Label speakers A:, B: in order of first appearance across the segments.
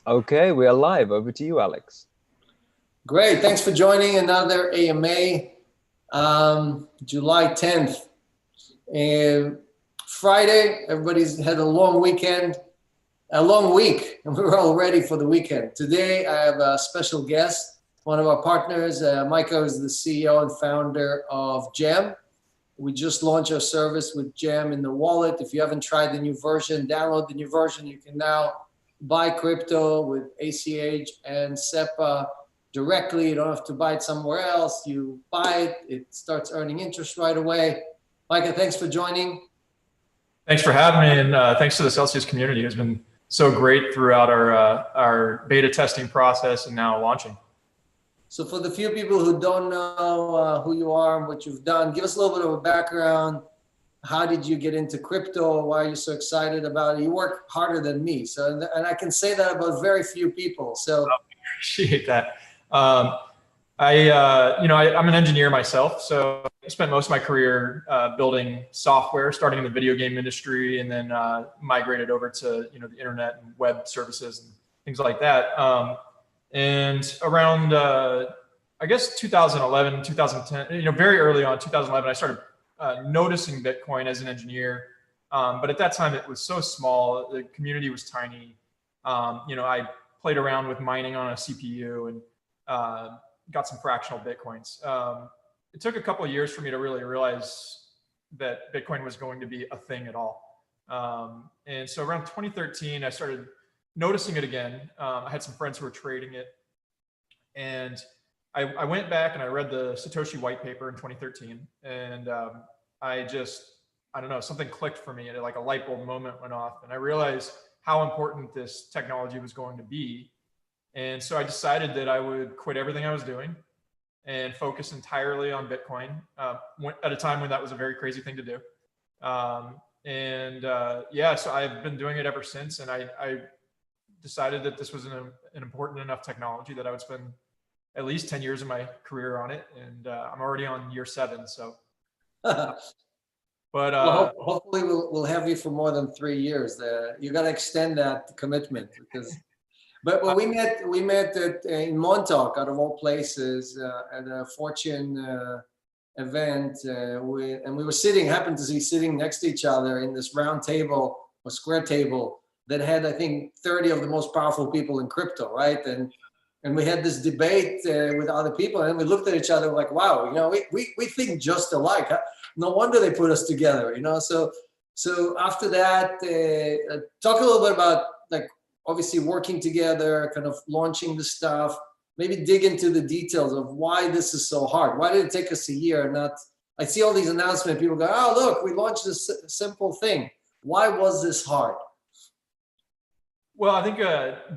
A: Okay, we are live. Over to you, Alex.
B: Great. Thanks for joining another AMA, July 10th. And Friday, everybody's had a long weekend, a long week, and we're all ready for the weekend. Today, I have a special guest, one of our partners. Micah is the CEO and founder of Gem. We just launched our service with Gem in the wallet. If you haven't tried the new version, download the new version. You can now buy crypto with ACH and SEPA directly. You don't have to buy it somewhere else. You buy it, it starts earning interest right away. Micah, thanks for joining.
C: Thanks for having me, and thanks to the Celsius community. It's been so great throughout our beta testing process and now launching.
B: So for the few people who don't know who you are and what you've done, give us a little bit of a background. How did you get into crypto? Why are you so excited about it? You work harder than me, and I can say that about very few people. So
C: I appreciate that. I'm an engineer myself, so I spent most of my career building software, starting in the video game industry, and then migrated over to the internet and web services and things like that. And around I guess 2011, 2010, very early on, 2011, I started noticing Bitcoin as an engineer. But at that time, it was so small. The community was tiny. I played around with mining on a CPU and got some fractional Bitcoins. It took a couple of years for me to really realize that Bitcoin was going to be a thing at all. And so around 2013, I started noticing it again. I had some friends who were trading it. And I went back and I read the Satoshi white paper in 2013. And I don't know, something clicked for me, and like a light bulb moment went off. And I realized how important this technology was going to be. And so I decided that I would quit everything I was doing and focus entirely on Bitcoin at a time when that was a very crazy thing to do. So I've been doing it ever since. And I decided that this was an important enough technology that I would spend at least 10 years of my career on it. And I'm already on year 7. So,
B: well, hopefully we'll have you for more than 3 years. You got to extend that commitment because. But we met in Montauk, out of all places, at a Fortune event, and we were happened to be sitting next to each other in this round table or square table that had, I think, 30 of the most powerful people in crypto, right? And we had this debate with other people, and we looked at each other like, wow, we think just alike. No wonder they put us together, So after that, talk a little bit about obviously working together, kind of launching the stuff, maybe dig into the details of why this is so hard. Why did it take us a year? I see all these announcements, people go, oh, look, we launched this simple thing. Why was this hard?
C: Well, I think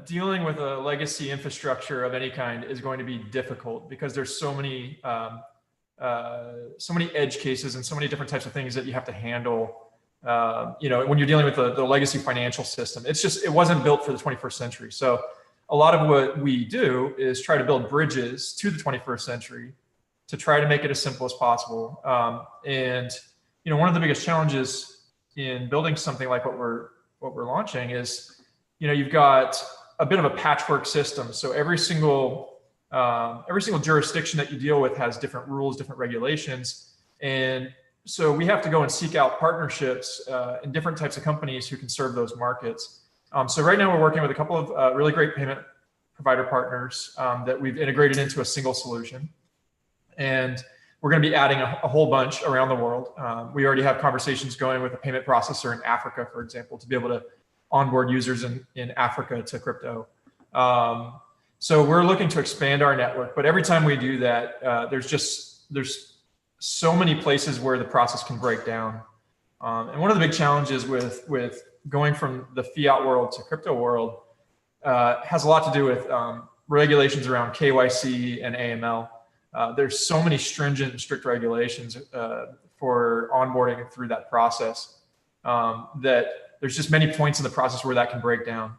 C: dealing with a legacy infrastructure of any kind is going to be difficult because there's so many edge cases and so many different types of things that you have to handle. When you're dealing with the legacy financial system, it wasn't built for the 21st century. So a lot of what we do is try to build bridges to the 21st century to try to make it as simple as possible. One of the biggest challenges in building something like what we're launching is, you've got a bit of a patchwork system. So every single jurisdiction that you deal with has different rules, different regulations. And so we have to go and seek out partnerships in different types of companies who can serve those markets. So right now we're working with a couple of really great payment provider partners that we've integrated into a single solution. And we're going to be adding a whole bunch around the world. We already have conversations going with a payment processor in Africa, for example, to be able to onboard users in Africa to crypto. So we're looking to expand our network. But every time we do that, there's so many places where the process can break down. And one of the big challenges with going from the fiat world to crypto world has a lot to do with regulations around KYC and AML. There's so many stringent and strict regulations for onboarding through that process that there's just many points in the process where that can break down.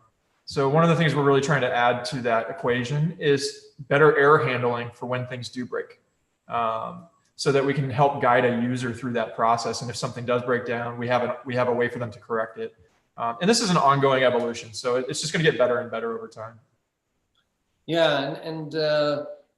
C: So one of the things we're really trying to add to that equation is better error handling for when things do break. So that we can help guide a user through that process. And if something does break down, we have a way for them to correct it. And this is an ongoing evolution. So it's just going to get better and better over time.
B: Yeah, and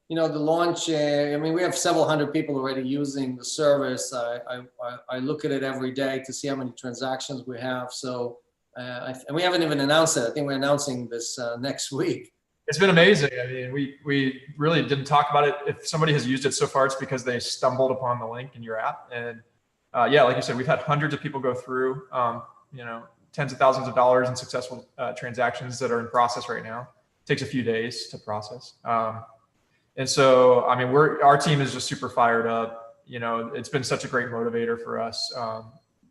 B: you know, the launch. I mean, we have several hundred people already using the service. I look at it every day to see how many transactions we have. So, and we haven't even announced it. I think we're announcing this next week.
C: It's been amazing. I mean, we really didn't talk about it. If somebody has used it so far, it's because they stumbled upon the link in your app. And yeah, like you said, we've had hundreds of people go through. You know, tens of thousands of dollars in successful transactions that are in process right now. It takes a few days to process. And so, I mean, our team is just super fired up. You know, it's been such a great motivator for us.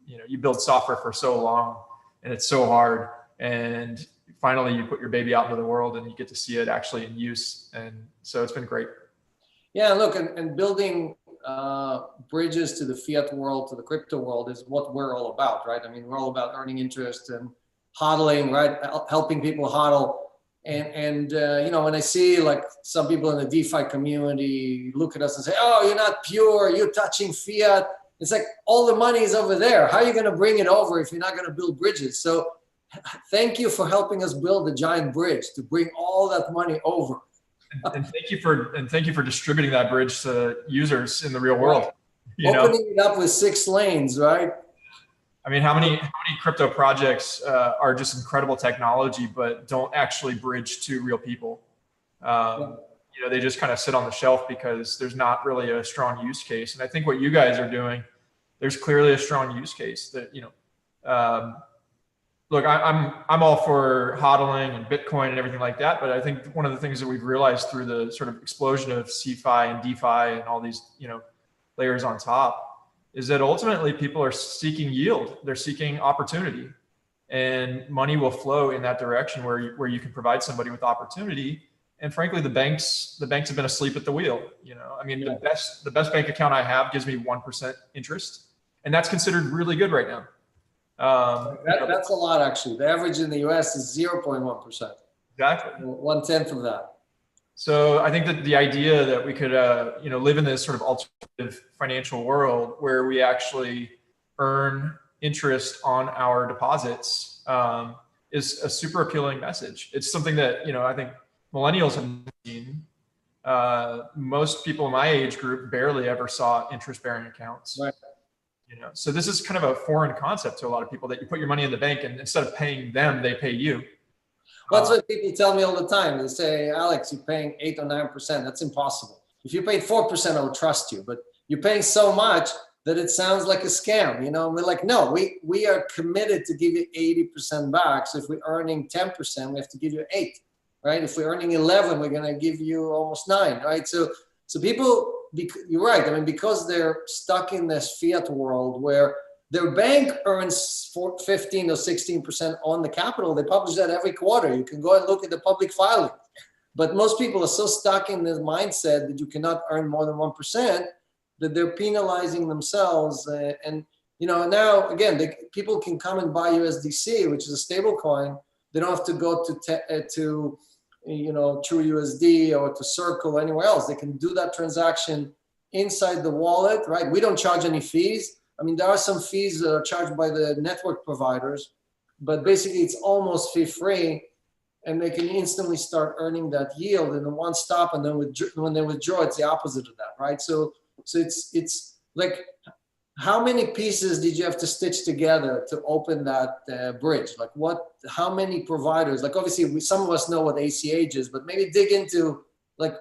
C: You know, you build software for so long and it's so hard. And finally you put your baby out into the world and you get to see it actually in use. And so it's been great.
B: Yeah, look, and building bridges to the fiat world, to the crypto world is what we're all about, right? I mean, we're all about earning interest and hodling, right? Helping people hodl. And you know, when I see like some people in the DeFi community look at us and say, oh, you're not pure, you're touching fiat. It's like all the money is over there. How are you going to bring it over if you're not going to build bridges? So thank you for helping us build a giant bridge to bring all that money over.
C: And thank you for distributing that bridge to users in the real world. You
B: Opening it up with 6 lanes, right?
C: I mean, how many crypto projects are just incredible technology, but don't actually bridge to real people? You know, they just kind of sit on the shelf because there's not really a strong use case. And I think what you guys are doing, there's clearly a strong use case that, you know, look, I'm all for hodling and Bitcoin and everything like that. But I think one of the things that we've realized through the sort of explosion of CeFi and DeFi and all these, you know, layers on top is that ultimately people are seeking yield. They're seeking opportunity, and money will flow in that direction where you can provide somebody with opportunity. And frankly, the banks have been asleep at the wheel. You know, I mean, the best bank account I have gives me 1% interest, and that's considered really good right now.
B: That's a lot, actually. The average in the US is 0.1%.
C: Exactly.
B: 1/10 of that.
C: So I think that the idea that we could, you know, live in this sort of alternative financial world where we actually earn interest on our deposits is a super appealing message. It's something that, you know, I think millennials have seen. Most people in my age group barely ever saw interest-bearing accounts.
B: Right.
C: You know, so this is kind of a foreign concept to a lot of people, that you put your money in the bank and instead of paying them, they pay you.
B: Well, that's what people tell me all the time. They say, Alex, you're paying 8 or 9%. That's impossible. If you paid 4%, I would trust you. But you're paying so much that it sounds like a scam. You know, and we're like, no, we are committed to give you 80% back. So if we're earning 10%, we have to give you 8, right? If we're earning 11, we're going to give you almost 9, right? So people, you're right. I mean, because they're stuck in this fiat world where their bank earns 15 or 16% on the capital. They publish that every quarter. You can go and look at the public filing. But most people are so stuck in this mindset that you cannot earn more than 1% that they're penalizing themselves. And you know, now again, people can come and buy USDC, which is a stable coin. They don't have to go to you know, TrueUSD or to Circle or anywhere else. They can do that transaction inside the wallet, right? We don't charge any fees. I mean, there are some fees that are charged by the network providers, but basically it's almost fee-free, and they can instantly start earning that yield in the one stop, and then when they withdraw, it's the opposite of that, right? So it's like, how many pieces did you have to stitch together to open that bridge? Like how many providers? Like obviously some of us know what ACH is, but maybe dig into like,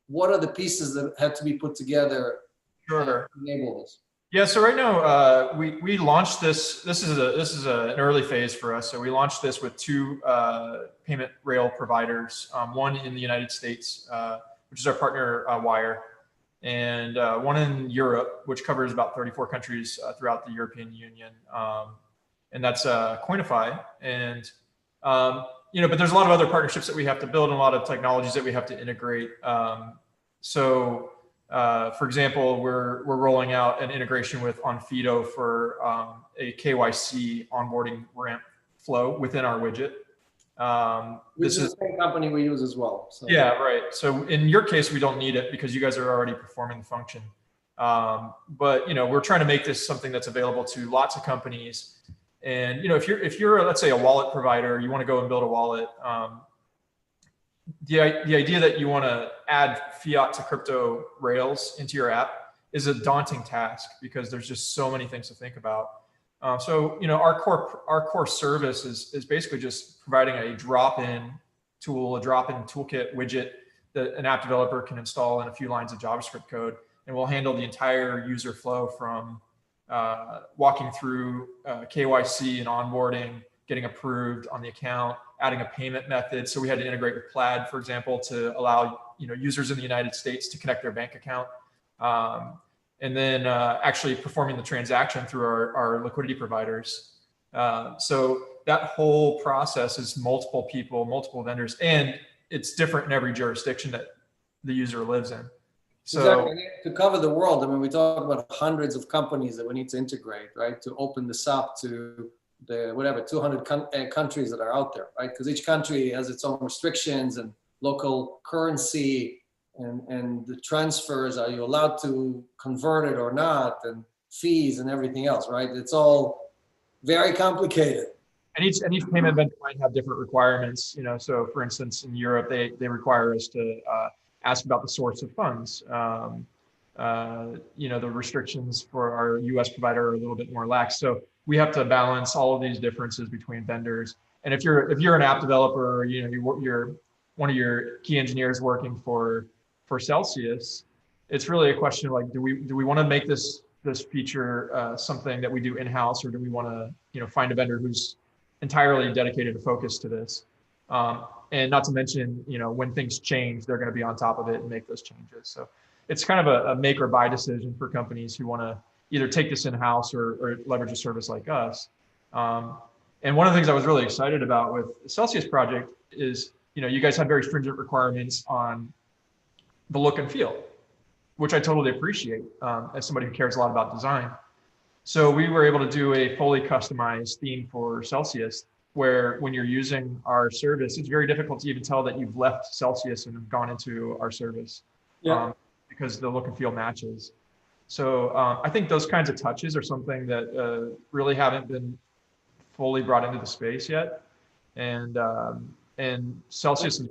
B: what are the pieces that had to be put together to enable this?
C: Yeah, so right now we launched this. This is an early phase for us. So we launched this with 2 payment rail providers, one in the United States, which is our partner Wire, and one in Europe, which covers about 34 countries throughout the European Union, and that's Coinify. And you know, but there's a lot of other partnerships that we have to build and a lot of technologies that we have to integrate. For example, we're rolling out an integration with Onfido for a KYC onboarding ramp flow within our widget.
B: This is the same company we use as well. So.
C: Yeah, right. So in your case, we don't need it because you guys are already performing the function. But you know, we're trying to make this something that's available to lots of companies. And if you're let's say a wallet provider, you want to go and build a wallet. The idea that you want to add fiat to crypto rails into your app is a daunting task because there's just so many things to think about. So our core service is basically just providing a drop-in tool, a drop-in toolkit widget that an app developer can install in a few lines of JavaScript code, and we'll handle the entire user flow from walking through KYC and onboarding, getting approved on the account, adding a payment method. So we had to integrate with Plaid, for example, to allow users in the United States to connect their bank account, and then actually performing the transaction through our liquidity providers. So that whole process is multiple people, multiple vendors, and it's different in every jurisdiction that the user lives in. So
B: exactly. To cover the world, I mean, we talk about hundreds of companies that we need to integrate, right? To open this up to the 200 countries that are out there, right? Because each country has its own restrictions and local currency and the transfers. Are you allowed to convert it or not? And fees and everything else, right? It's all very complicated.
C: And each payment vendor might have different requirements. So for instance, in Europe, they require us to ask about the source of funds. The restrictions for our US provider are a little bit more lax. So we have to balance all of these differences between vendors. And if you're an app developer, you're one of your key engineers working for Celsius, it's really a question of like, do we want to make this feature something that we do in-house, or do we want to find a vendor who's entirely dedicated to focus to this? And not to mention, when things change, they're going to be on top of it and make those changes. So it's kind of a make or buy decision for companies who want to either take this in-house or leverage a service like us. And one of the things I was really excited about with the Celsius project is, you guys have very stringent requirements on the look and feel, which I totally appreciate as somebody who cares a lot about design. So we were able to do a fully customized theme for Celsius, where when you're using our service, it's very difficult to even tell that you've left Celsius and have gone into our service.
B: Yeah.
C: Because the look and feel matches. So I think those kinds of touches are something that really haven't been fully brought into the space yet. And Celsius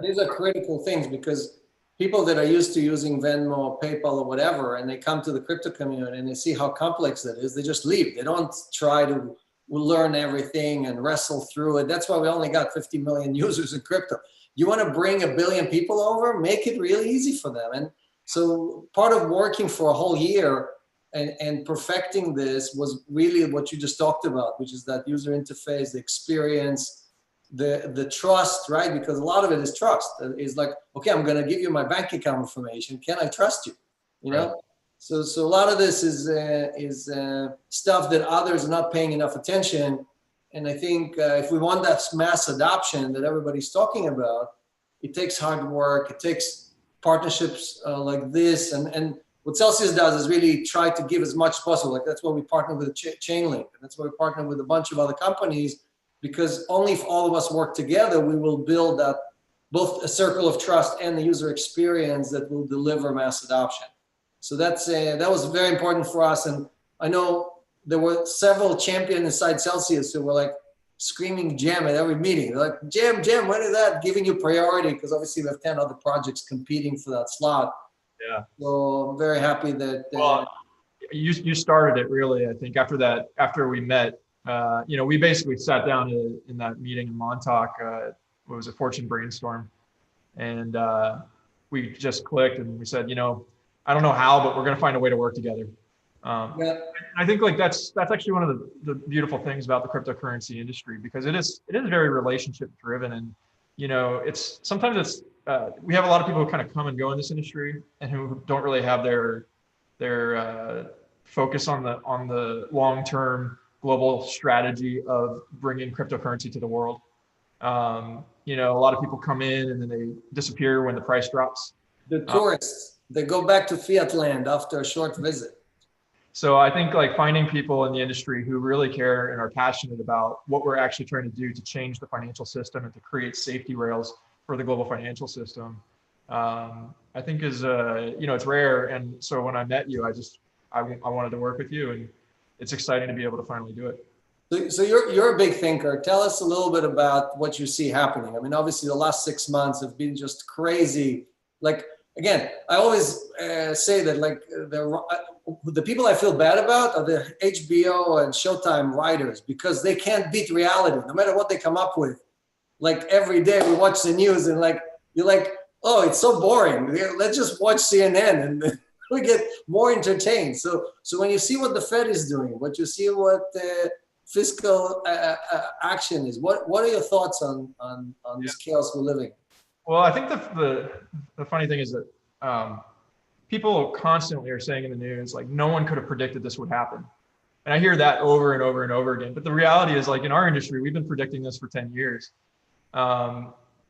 B: these are critical things, because people that are used to using Venmo, PayPal, or whatever, and they come to the crypto community and they see how complex that is, they just leave. They don't try to learn everything and wrestle through it. That's why we only got 50 million users in crypto. You want to bring 1 billion people over, make it really easy for them. And so part of working for a whole year and perfecting this was really what you just talked about, which is that user interface, the experience, the trust, right? Because a lot of it is trust. It's like, okay, I'm going to give you my bank account information. Can I trust you? Right. So a lot of this is stuff that others are not paying enough attention. And I think if we want that mass adoption that everybody's talking about, it takes hard work. It takes partnerships like this. And what Celsius does is really try to give as much as possible. Like that's why we partner with Chainlink. And that's why we partner with a bunch of other companies, because only if all of us work together, we will build that both a circle of trust and the user experience that will deliver mass adoption. So that was very important for us. And I know there were several champions inside Celsius who were like screaming jam at every meeting. They're like, jam, when is that? Giving you priority, because obviously we have 10 other projects competing for that slot.
C: Yeah.
B: So I'm very happy that.
C: Well, you started it really, I think, after we met. We basically sat down in that meeting in Montauk. It was a Fortune brainstorm, and we just clicked and we said, I don't know how, but we're going to find a way to work together. I think like that's actually one of the beautiful things about the cryptocurrency industry, because it is very relationship driven, and it's sometimes we have a lot of people who kind of come and go in this industry and who don't really have their focus on the long term global strategy of bringing cryptocurrency to the world. A lot of people come in and then they disappear when the price drops.
B: The tourists, they go back to fiat land after a short visit.
C: So I think like finding people in the industry who really care and are passionate about what we're actually trying to do to change the financial system and to create safety rails for the global financial system, I think is, it's rare. And so when I met you, I wanted to work with you, and it's exciting to be able to finally do it.
B: So you're a big thinker. Tell us a little bit about what you see happening. I mean, obviously the last 6 months have been just crazy. Like, again, I always say that like the people I feel bad about are the HBO and Showtime writers, because they can't beat reality no matter what they come up with. Like every day we watch the news and like, you're like, oh, it's so boring. Let's just watch CNN and we get more entertained. So when you see what the Fed is doing, what you see what fiscal action is, what are your thoughts on this chaos we're living?
C: Well, I think the funny thing is that people constantly are saying in the news, like, no one could have predicted this would happen. And I hear that over and over and over again. But the reality is, like, in our industry, we've been predicting this for 10 years.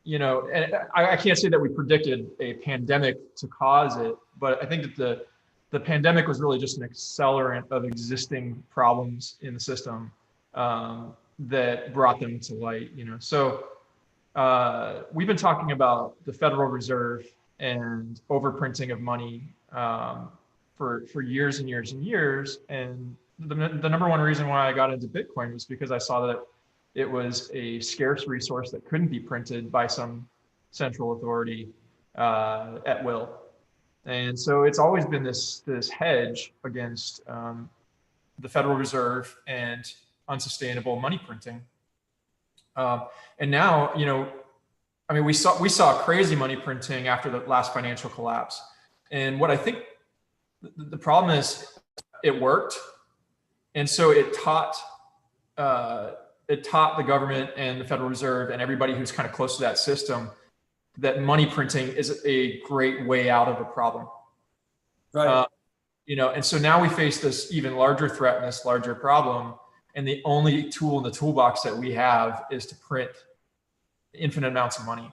C: You know, and I can't say that we predicted a pandemic to cause it, but I think that the pandemic was really just an accelerant of existing problems in the system that brought them to light, you know. So we've been talking about the Federal Reserve and overprinting of money for years and years and years. And the number one reason why I got into Bitcoin was because I saw that it was a scarce resource that couldn't be printed by some central authority at will. And so it's always been this hedge against the Federal Reserve and unsustainable money printing. And now, you know, I mean, we saw crazy money printing after the last financial collapse. And what I think the problem is, it worked. And so it taught the government and the Federal Reserve and everybody who's kind of close to that system that money printing is a great way out of a problem.
B: Right.
C: You know, and so now we face this even larger threat and this larger problem. And the only tool in the toolbox that we have is to print infinite amounts of money.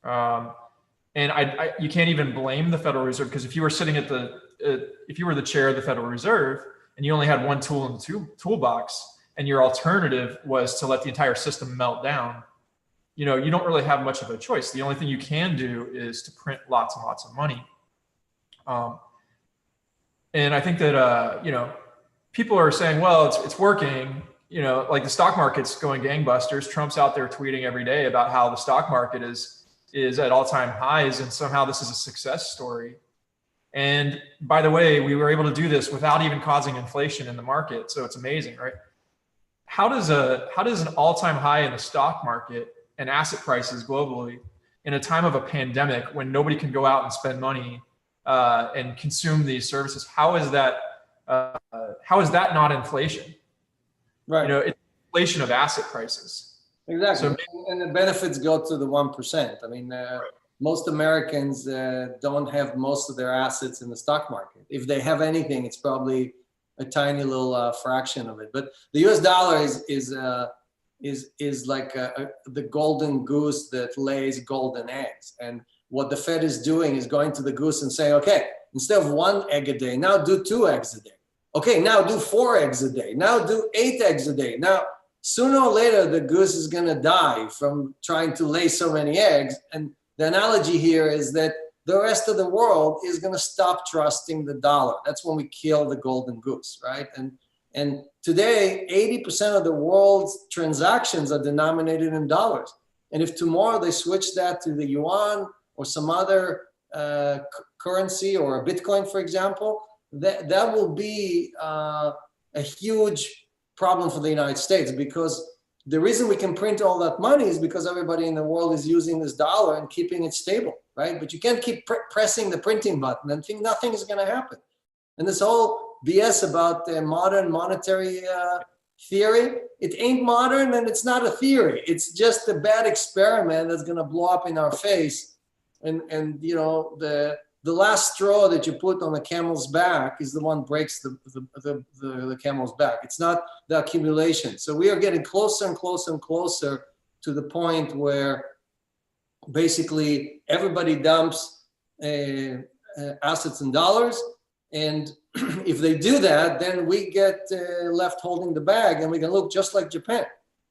C: And you can't even blame the Federal Reserve, because if you were sitting at if you were the chair of the Federal Reserve and you only had one tool in the toolbox, and your alternative was to let the entire system melt down, you know, you don't really have much of a choice. The only thing you can do is to print lots and lots of money. And I think that, you know, people are saying, well, it's working, you know, like the stock market's going gangbusters. Trump's out there tweeting every day about how the stock market is at all-time highs, and somehow this is a success story. And by the way, we were able to do this without even causing inflation in the market. So it's amazing, right? How does an all-time high in the stock market and asset prices globally in a time of a pandemic, when nobody can go out and spend money and consume these services, how is that not inflation?
B: Right.
C: You know, it's inflation of asset prices.
B: Exactly.
C: So,
B: and the benefits go to the 1%. I mean, most Americans don't have most of their assets in the stock market. If they have anything, it's probably a tiny little fraction of it. But the US dollar is like the golden goose that lays golden eggs. And what the Fed is doing is going to the goose and saying, okay, instead of 1 egg a day, now do 2 eggs a day. Okay, now do 4 eggs a day. Now do 8 eggs a day. Now, sooner or later, the goose is going to die from trying to lay so many eggs. And the analogy here is that the rest of the world is going to stop trusting the dollar. That's when we kill the golden goose, right? And today, 80% of the world's transactions are denominated in dollars. And if tomorrow they switch that to the yuan or some other currency, or a Bitcoin, for example, that will be a huge problem for the United States, because the reason we can print all that money is because everybody in the world is using this dollar and keeping it stable, right? But you can't keep pressing the printing button and think nothing is going to happen. And this whole BS about modern monetary theory, it ain't modern and it's not a theory. It's just a bad experiment that's going to blow up in our face. And you know, the last straw that you put on the camel's back is the one breaks the camel's back. It's not the accumulation. So we are getting closer and closer and closer to the point where basically everybody dumps assets in dollars. And if they do that, then we get left holding the bag, and we can look just like Japan,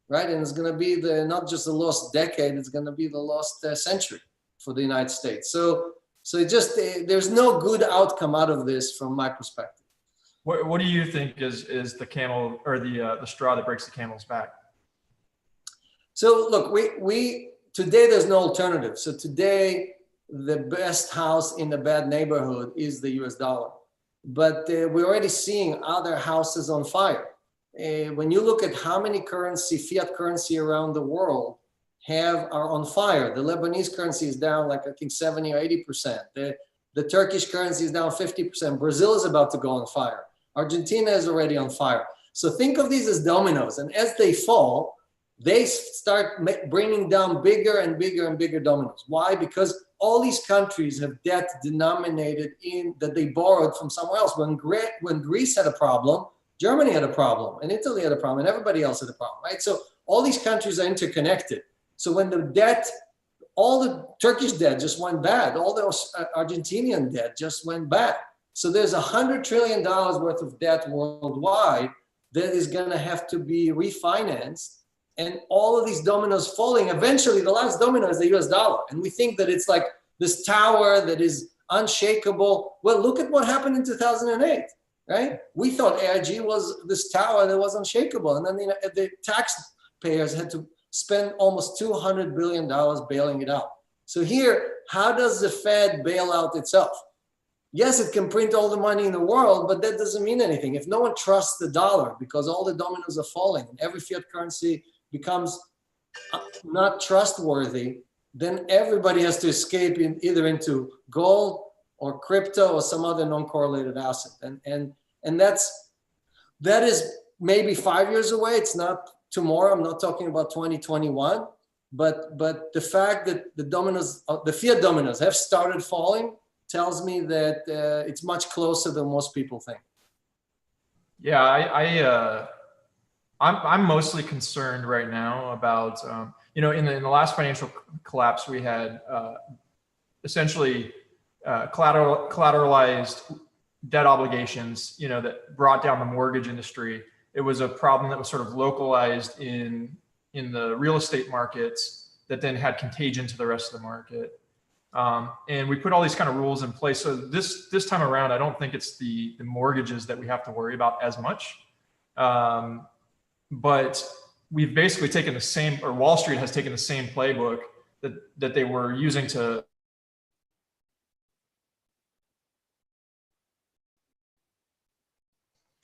B: right? And it's going to be not just the lost decade, it's going to be the lost century for the United States. So it just, there's no good outcome out of this from my perspective.
C: What do you think is the camel or the straw that breaks the camel's back?
B: So look, we today there's no alternative. So today the best house in a bad neighborhood is the US dollar. But we're already seeing other houses on fire. When you look at how many fiat currency around the world are on fire, the Lebanese currency is down like I think 70 or 80%. The Turkish currency is down 50%. Brazil is about to go on fire. Argentina is already on fire. So think of these as dominoes, and as they fall, they start bringing down bigger and bigger and bigger dominoes. Why? Because all these countries have debt denominated in that they borrowed from somewhere else. When Greece had a problem, Germany had a problem, and Italy had a problem, and everybody else had a problem, right? So all these countries are interconnected. So when the debt, all the Turkish debt just went bad, all the Argentinian debt just went bad. So there's $100 trillion worth of debt worldwide that is going to have to be refinanced. And all of these dominoes falling, eventually the last domino is the US dollar. And we think that it's like this tower that is unshakable. Well, look at what happened in 2008, right? We thought AIG was this tower that was unshakable. And then the taxpayers had to spend almost $200 billion bailing it out. So here, how does the Fed bail out itself? Yes, it can print all the money in the world, but that doesn't mean anything. If no one trusts the dollar because all the dominoes are falling and every fiat currency becomes not trustworthy, then everybody has to escape either into gold or crypto or some other non-correlated asset. And that is maybe 5 years away. It's not tomorrow. I'm not talking about 2021, but the fact that the fiat dominoes have started falling tells me that it's much closer than most people think.
C: Yeah, I'm mostly concerned right now about, in the last financial collapse, we had essentially collateralized debt obligations, that brought down the mortgage industry. It was a problem that was sort of localized in the real estate markets that then had contagion to the rest of the market. And we put all these kind of rules in place. So this time around, I don't think it's the mortgages that we have to worry about as much. But we've basically taken the same, or Wall Street has taken the same playbook that they were using to.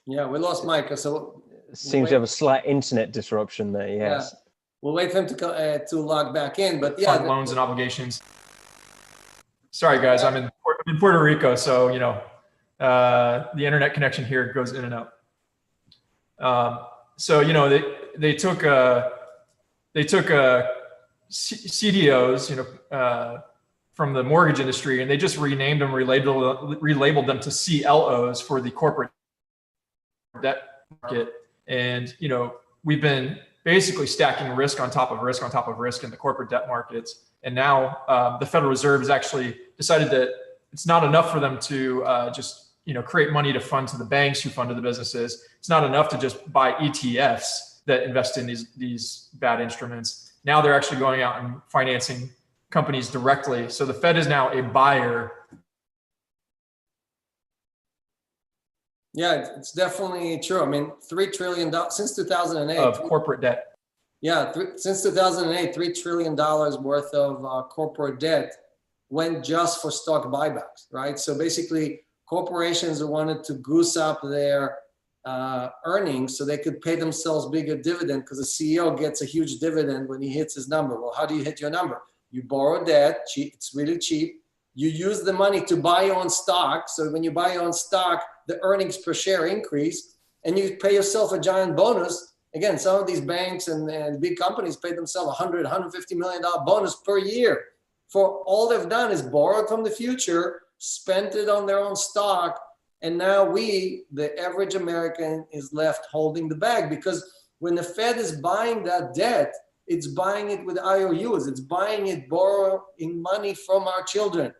B: Yeah, we lost Micah. So
A: seems to have a slight internet disruption there. Yes.
B: Yeah. We'll wait for him to log back in. But
C: yeah, loans and obligations. Sorry, guys, I'm in Puerto Rico, so the internet connection here goes in and out. So they took CDOs, from the mortgage industry, and they just renamed them, relabeled them to CLOs for the corporate debt market. And we've been basically stacking risk on top of risk on top of risk in the corporate debt markets. And now the Federal Reserve has actually decided that it's not enough for them to just create money to fund to the banks who fund to the businesses. It's not enough to just buy ETFs that invest in these bad instruments. Now they're actually going out and financing companies directly. So the Fed is now a buyer.
B: Yeah, it's definitely true. I mean, $3 trillion since 2008
C: of corporate debt.
B: Yeah, since 2008, $3 trillion worth of corporate debt went just for stock buybacks, right? So basically, corporations wanted to goose up their earnings so they could pay themselves bigger dividend, because the CEO gets a huge dividend when he hits his number. Well, how do you hit your number? You borrow debt, it's really cheap. You use the money to buy your own stock. So when you buy your own stock, the earnings per share increase, and you pay yourself a giant bonus. Again, some of these banks and big companies pay themselves $100, $150 million bonus per year. For all they've done is borrowed from the future, spent it on their own stock, and now the average American, is left holding the bag, because when the Fed is buying that debt, it's buying it with IOUs. It's buying it, borrowing money from our children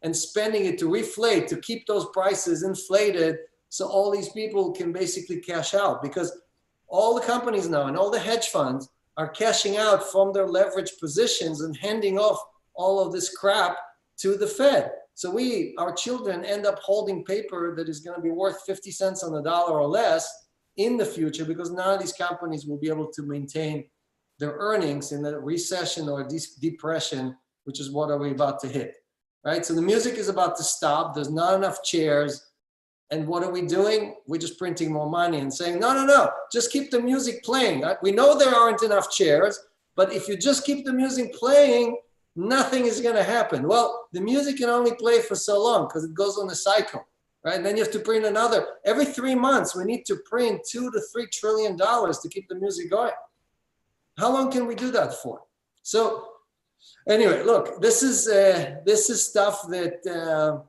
B: and spending it to reflate, to keep those prices inflated, so all these people can basically cash out, because all the companies now and all the hedge funds are cashing out from their leverage positions and handing off all of this crap to the Fed. So our children end up holding paper that is going to be worth 50 cents on the dollar or less in the future, because none of these companies will be able to maintain their earnings in a recession or a depression, which is what are we about to hit, right? So the music is about to stop. There's not enough chairs. And what are we doing? We're just printing more money and saying, no, just keep the music playing. We know there aren't enough chairs, but if you just keep the music playing, nothing is going to happen. Well, the music can only play for so long because it goes on a cycle, right? And then you have to print another. Every 3 months, we need to print $2 to $3 trillion to keep the music going. How long can we do that for? So anyway, look, this is stuff that,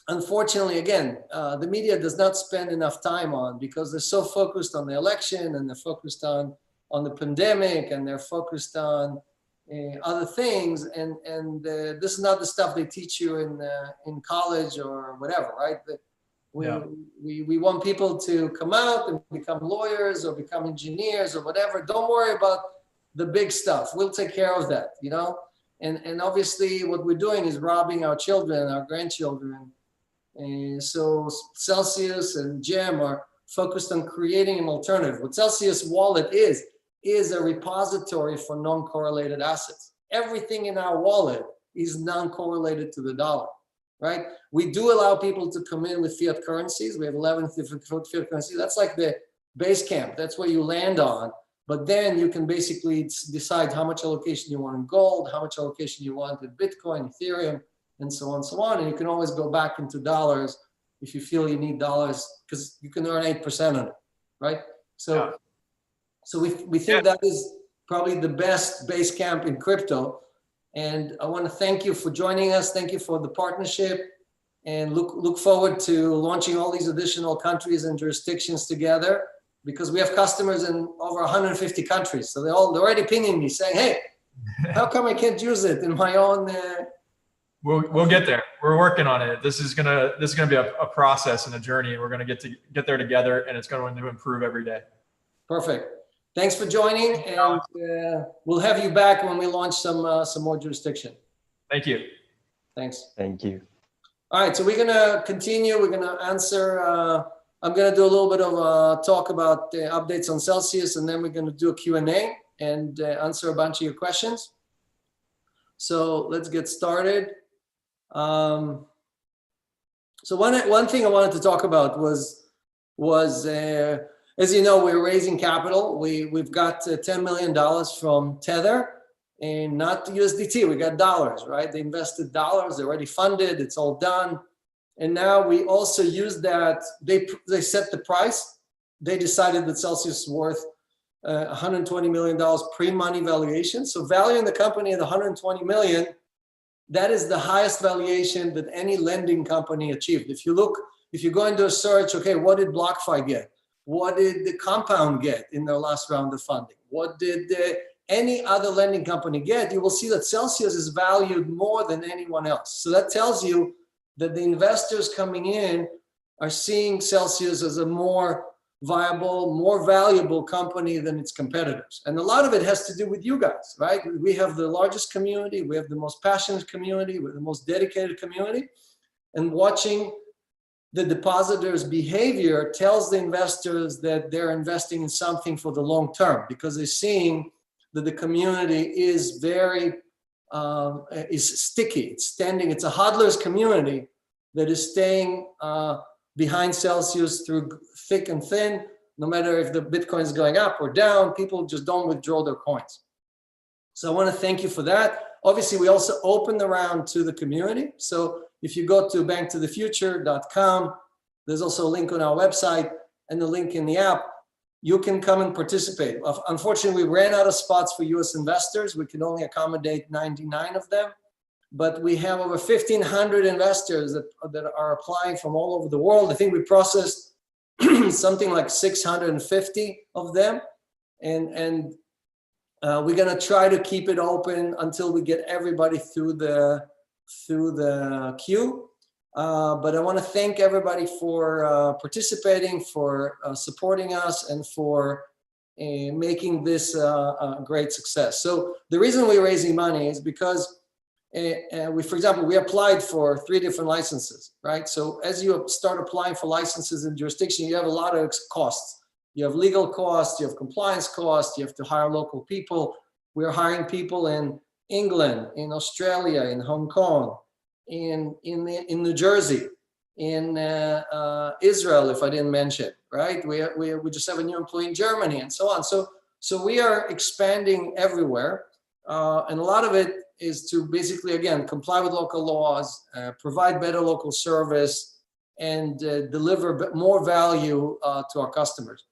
B: unfortunately, again, the media does not spend enough time on, because they're so focused on the election, and they're focused on the pandemic, and they're focused on other things. And this is not the stuff they teach you in college or whatever, right? We want people to come out and become lawyers or become engineers or whatever. Don't worry about the big stuff. We'll take care of that, you know? And obviously what we're doing is robbing our children, our grandchildren. And so Celsius and GEM are focused on creating an alternative. What Celsius Wallet is a repository for non-correlated assets. Everything in our wallet is non-correlated to the dollar, right? We do allow people to come in with fiat currencies. We have 11 different fiat currencies. That's like the base camp. That's where you land on. But then you can basically decide how much allocation you want in gold, how much allocation you want in Bitcoin, Ethereum, and so on and so on. And you can always go back into dollars if you feel you need dollars, because you can earn 8% on it, right? So we think that is probably the best base camp in crypto. And I want to thank you for joining us. Thank you for the partnership, and look forward to launching all these additional countries and jurisdictions together, because we have customers in over 150 countries. So they're already pinging me saying, hey, how come I can't use it in my own
C: We'll get there. We're working on it. This is gonna be a process and a journey, and we're gonna get there together, and it's going to improve every day.
B: Perfect. Thanks for joining, and we'll have you back when we launch some more jurisdiction.
C: Thank you.
B: Thanks.
A: Thank you.
B: All right, so we're gonna continue. We're gonna answer. I'm gonna do a little bit of talk about updates on Celsius, and then we're gonna do a Q&A and answer a bunch of your questions. So let's get started. So one thing I wanted to talk about was as you know, we're raising capital. We've got $10 million from Tether, and not USDT. We got dollars, right? They invested dollars. They're already funded. It's all done. And now we also use that. They set the price. They decided that Celsius is worth $120 million pre-money valuation. So valuing the company at $120 million, that is the highest valuation that any lending company achieved. If you go into a search, okay, what did BlockFi get? What did the Compound get in their last round of funding? What did any other lending company get? You will see that Celsius is valued more than anyone else. So that tells you that the investors coming in are seeing Celsius as a more viable, more valuable company than its competitors. And a lot of it has to do with you guys, right? We have the largest community. We have the most passionate community. We're the most dedicated community. And watching the depositors' behavior tells the investors that they're investing in something for the long term, because they're seeing that the community is very, is sticky. It's standing, it's a hodler's community that is staying behind Celsius through thick and thin. No matter if the Bitcoin is going up or down, people just don't withdraw their coins. So I want to thank you for that. Obviously, we also open the round to the community. So if you go to banktothefuture.com, there's also a link on our website and the link in the app. You can come and participate. Unfortunately, we ran out of spots for US investors. We can only accommodate 99 of them. But we have over 1,500 investors that are applying from all over the world. I think we processed something like 650 of them. And we're going to try to keep it open until we get everybody through the queue. But I want to thank everybody for participating, for supporting us, and for making this a great success. So the reason we're raising money is because for example, we applied for 3 different licenses, right? So as you start applying for licenses in jurisdiction, you have a lot of costs. You have legal costs, you have compliance costs, you have to hire local people. We're hiring people in England, in Australia, in Hong Kong, in New Jersey, in Israel, if I didn't mention, right? We just have a new employee in Germany and so on. So we are expanding everywhere. And a lot of it is to basically, again, comply with local laws, provide better local service, and deliver more value to our customers.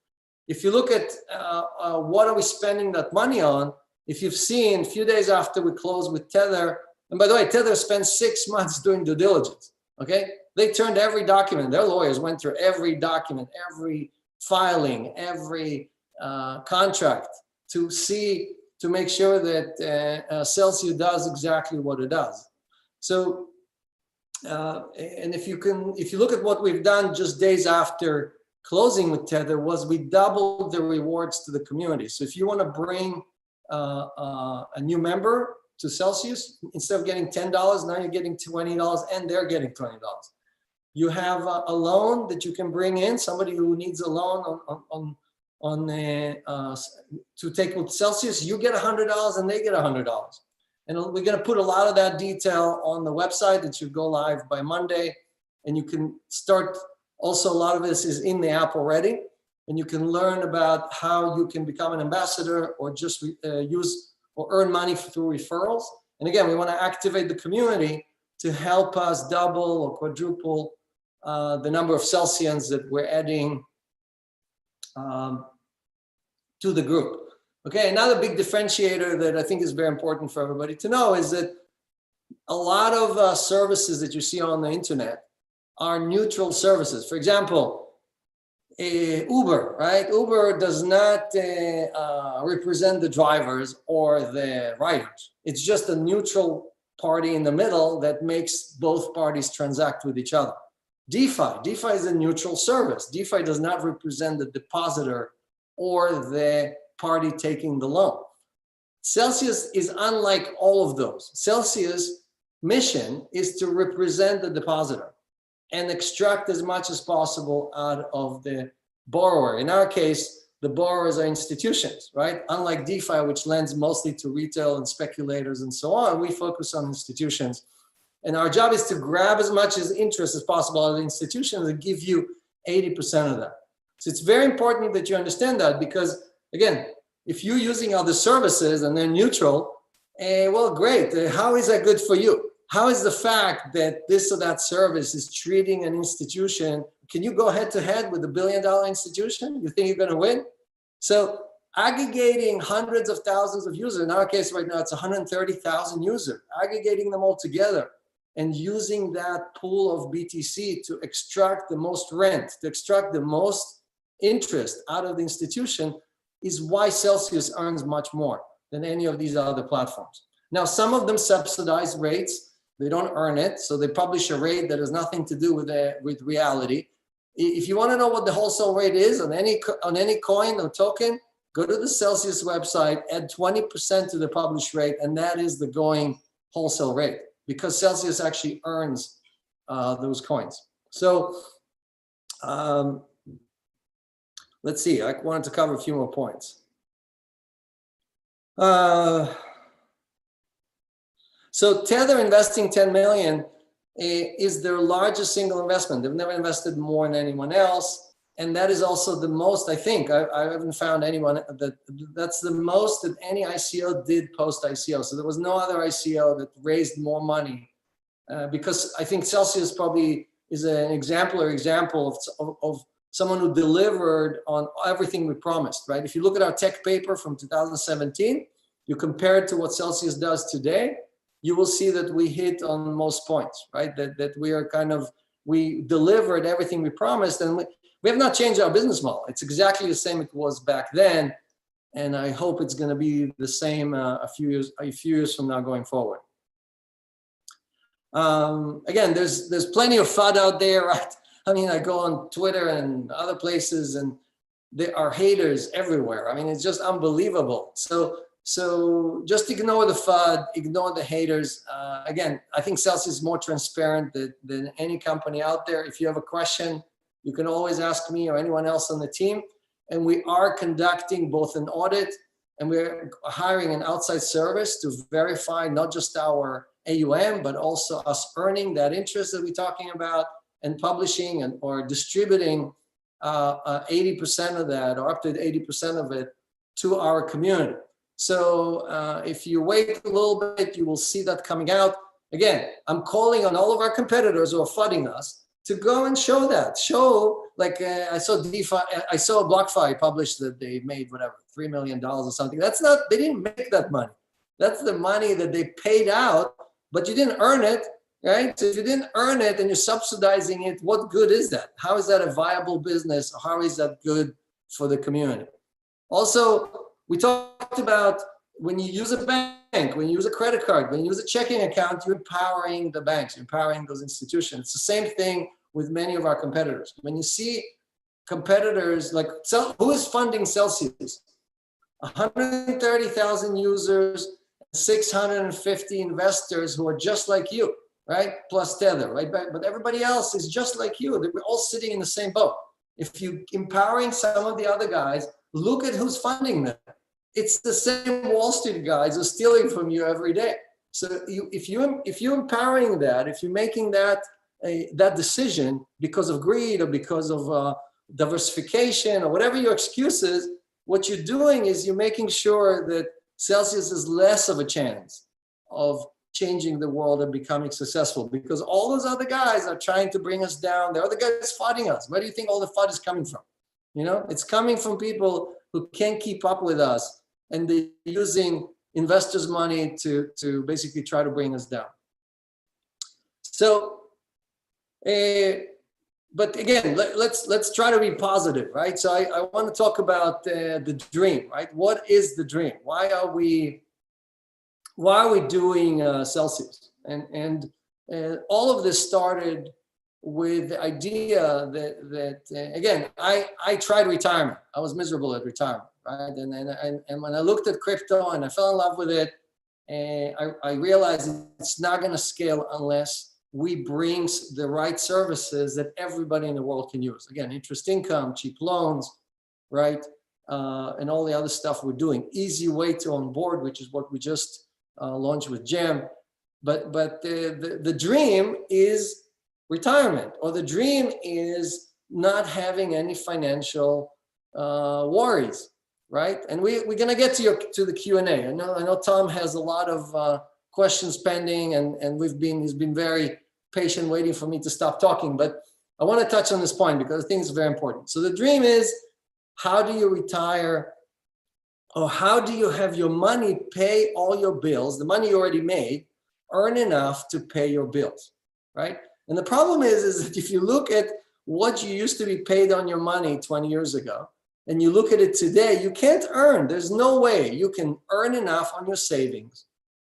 B: If you look at what are we spending that money on, if you've seen a few days after we closed with Tether, and by the way, Tether spent 6 months doing due diligence, okay? They turned every document, their lawyers went through every document, every filing, every contract to make sure that Celsius does exactly what it does. So, and if you look at what we've done just days after closing with Tether, was we doubled the rewards to the community. So if you want to bring a new member to Celsius, instead of getting $10, now you're getting $20 and they're getting $20. You have a loan that you can bring in, somebody who needs a loan to take with Celsius, you get $100 and they get $100. And we're going to put a lot of that detail on the website that should go live by Monday. And you can start, also a lot of this is in the app already. And you can learn about how you can become an ambassador or just use or earn money through referrals. And again, we want to activate the community to help us double or quadruple the number of Celsians that we're adding to the group. Okay, another big differentiator that I think is very important for everybody to know is that a lot of services that you see on the internet are neutral services. For example, Uber, right? Uber does not represent the drivers or the riders. It's just a neutral party in the middle that makes both parties transact with each other. DeFi is a neutral service. DeFi does not represent the depositor or the party taking the loan. Celsius is unlike all of those. Celsius' mission is to represent the depositor and extract as much as possible out of the borrower. In our case, the borrowers are institutions, right? Unlike DeFi, which lends mostly to retail and speculators and so on, we focus on institutions. And our job is to grab as much as interest as possible out of the institutions and give you 80% of that. So it's very important that you understand that, because again, if you're using other services and they're neutral, well, great. How is that good for you? How is the fact that this or that service is treating an institution? Can you go head to head with $1 billion institution? You think you're going to win? So aggregating hundreds of thousands of users, in our case right now, it's 130,000 users, aggregating them all together and using that pool of BTC to extract the most rent, to extract the most interest out of the institution is why Celsius earns much more than any of these other platforms. Now, some of them subsidize rates. They don't earn it, so they publish a rate that has nothing to do with reality. If you want to know what the wholesale rate is on any coin or token, go to the Celsius website, add 20% to the published rate, and that is the going wholesale rate, because Celsius actually earns those coins. So let's see, I wanted to cover a few more points. So Tether investing 10 million is their largest single investment. They've never invested more than anyone else. And that is also the most, I think, I haven't found anyone that's the most that any ICO did post ICO. So there was no other ICO that raised more money because I think Celsius probably is an exemplary example of someone who delivered on everything we promised, right? If you look at our tech paper from 2017, you compare it to what Celsius does today, you will see that we hit on most points, right? That we are we delivered everything we promised, and we have not changed our business model. It's exactly the same it was back then, and I hope it's going to be the same a few years from now going forward. Again, there's plenty of FUD out there, right? I mean, I go on Twitter and other places, and there are haters everywhere. I mean, it's just unbelievable. So So just ignore the FUD, ignore the haters. Again, I think Celsius is more transparent than any company out there. If you have a question, you can always ask me or anyone else on the team. And we are conducting both an audit, and we're hiring an outside service to verify not just our AUM, but also us earning that interest that we're talking about and publishing or distributing 80% of that, or up to 80% of it, to our community. So if you wait a little bit, you will see that coming out. Again, I'm calling on all of our competitors who are flooding us to go and show that. Show, like I saw BlockFi published that they made whatever, $3 million or something. That's not, they didn't make that money. That's the money that they paid out, but you didn't earn it, right? So if you didn't earn it and you're subsidizing it, what good is that? How is that a viable business? Or how is that good for the community? Also, we talked about when you use a bank, when you use a credit card, when you use a checking account, you're empowering the banks, you're empowering those institutions. It's the same thing with many of our competitors. When you see competitors like, who is funding Celsius? 130,000 users, 650 investors who are just like you, right? Plus Tether, right? But everybody else is just like you. We're all sitting in the same boat. If you're empowering some of the other guys, look at who's funding them. It's the same Wall Street guys who are stealing from you every day. So if you're empowering that, if you're making that that decision because of greed or because of diversification or whatever your excuse is, what you're doing is you're making sure that Celsius is less of a chance of changing the world and becoming successful, because all those other guys are trying to bring us down. The other guys fighting us. Where do you think all the FUD is coming from? You know, it's coming from people who can't keep up with us, and they're using investors' money to basically try to bring us down. So, but again, let's try to be positive, right? So I want to talk about the dream, right? What is the dream? Why are we doing Celsius? And all of this started with the idea that again, I tried retirement. I was miserable at retirement, right? And when I looked at crypto and I fell in love with it, I realized it's not going to scale unless we bring the right services that everybody in the world can use. Again, interest income, cheap loans, right? And all the other stuff we're doing. Easy way to onboard, which is what we just launched with Jam. But the dream is retirement, or the dream is not having any financial worries, right? And we're gonna get to the Q&A. I know Tom has a lot of questions pending, and he's been very patient waiting for me to stop talking, but I want to touch on this point because I think it's very important. So the dream is, how do you retire, or how do you have your money pay all your bills, the money you already made, earn enough to pay your bills, right? And the problem is that if you look at what you used to be paid on your money 20 years ago, and you look at it today, you can't earn. There's no way you can earn enough on your savings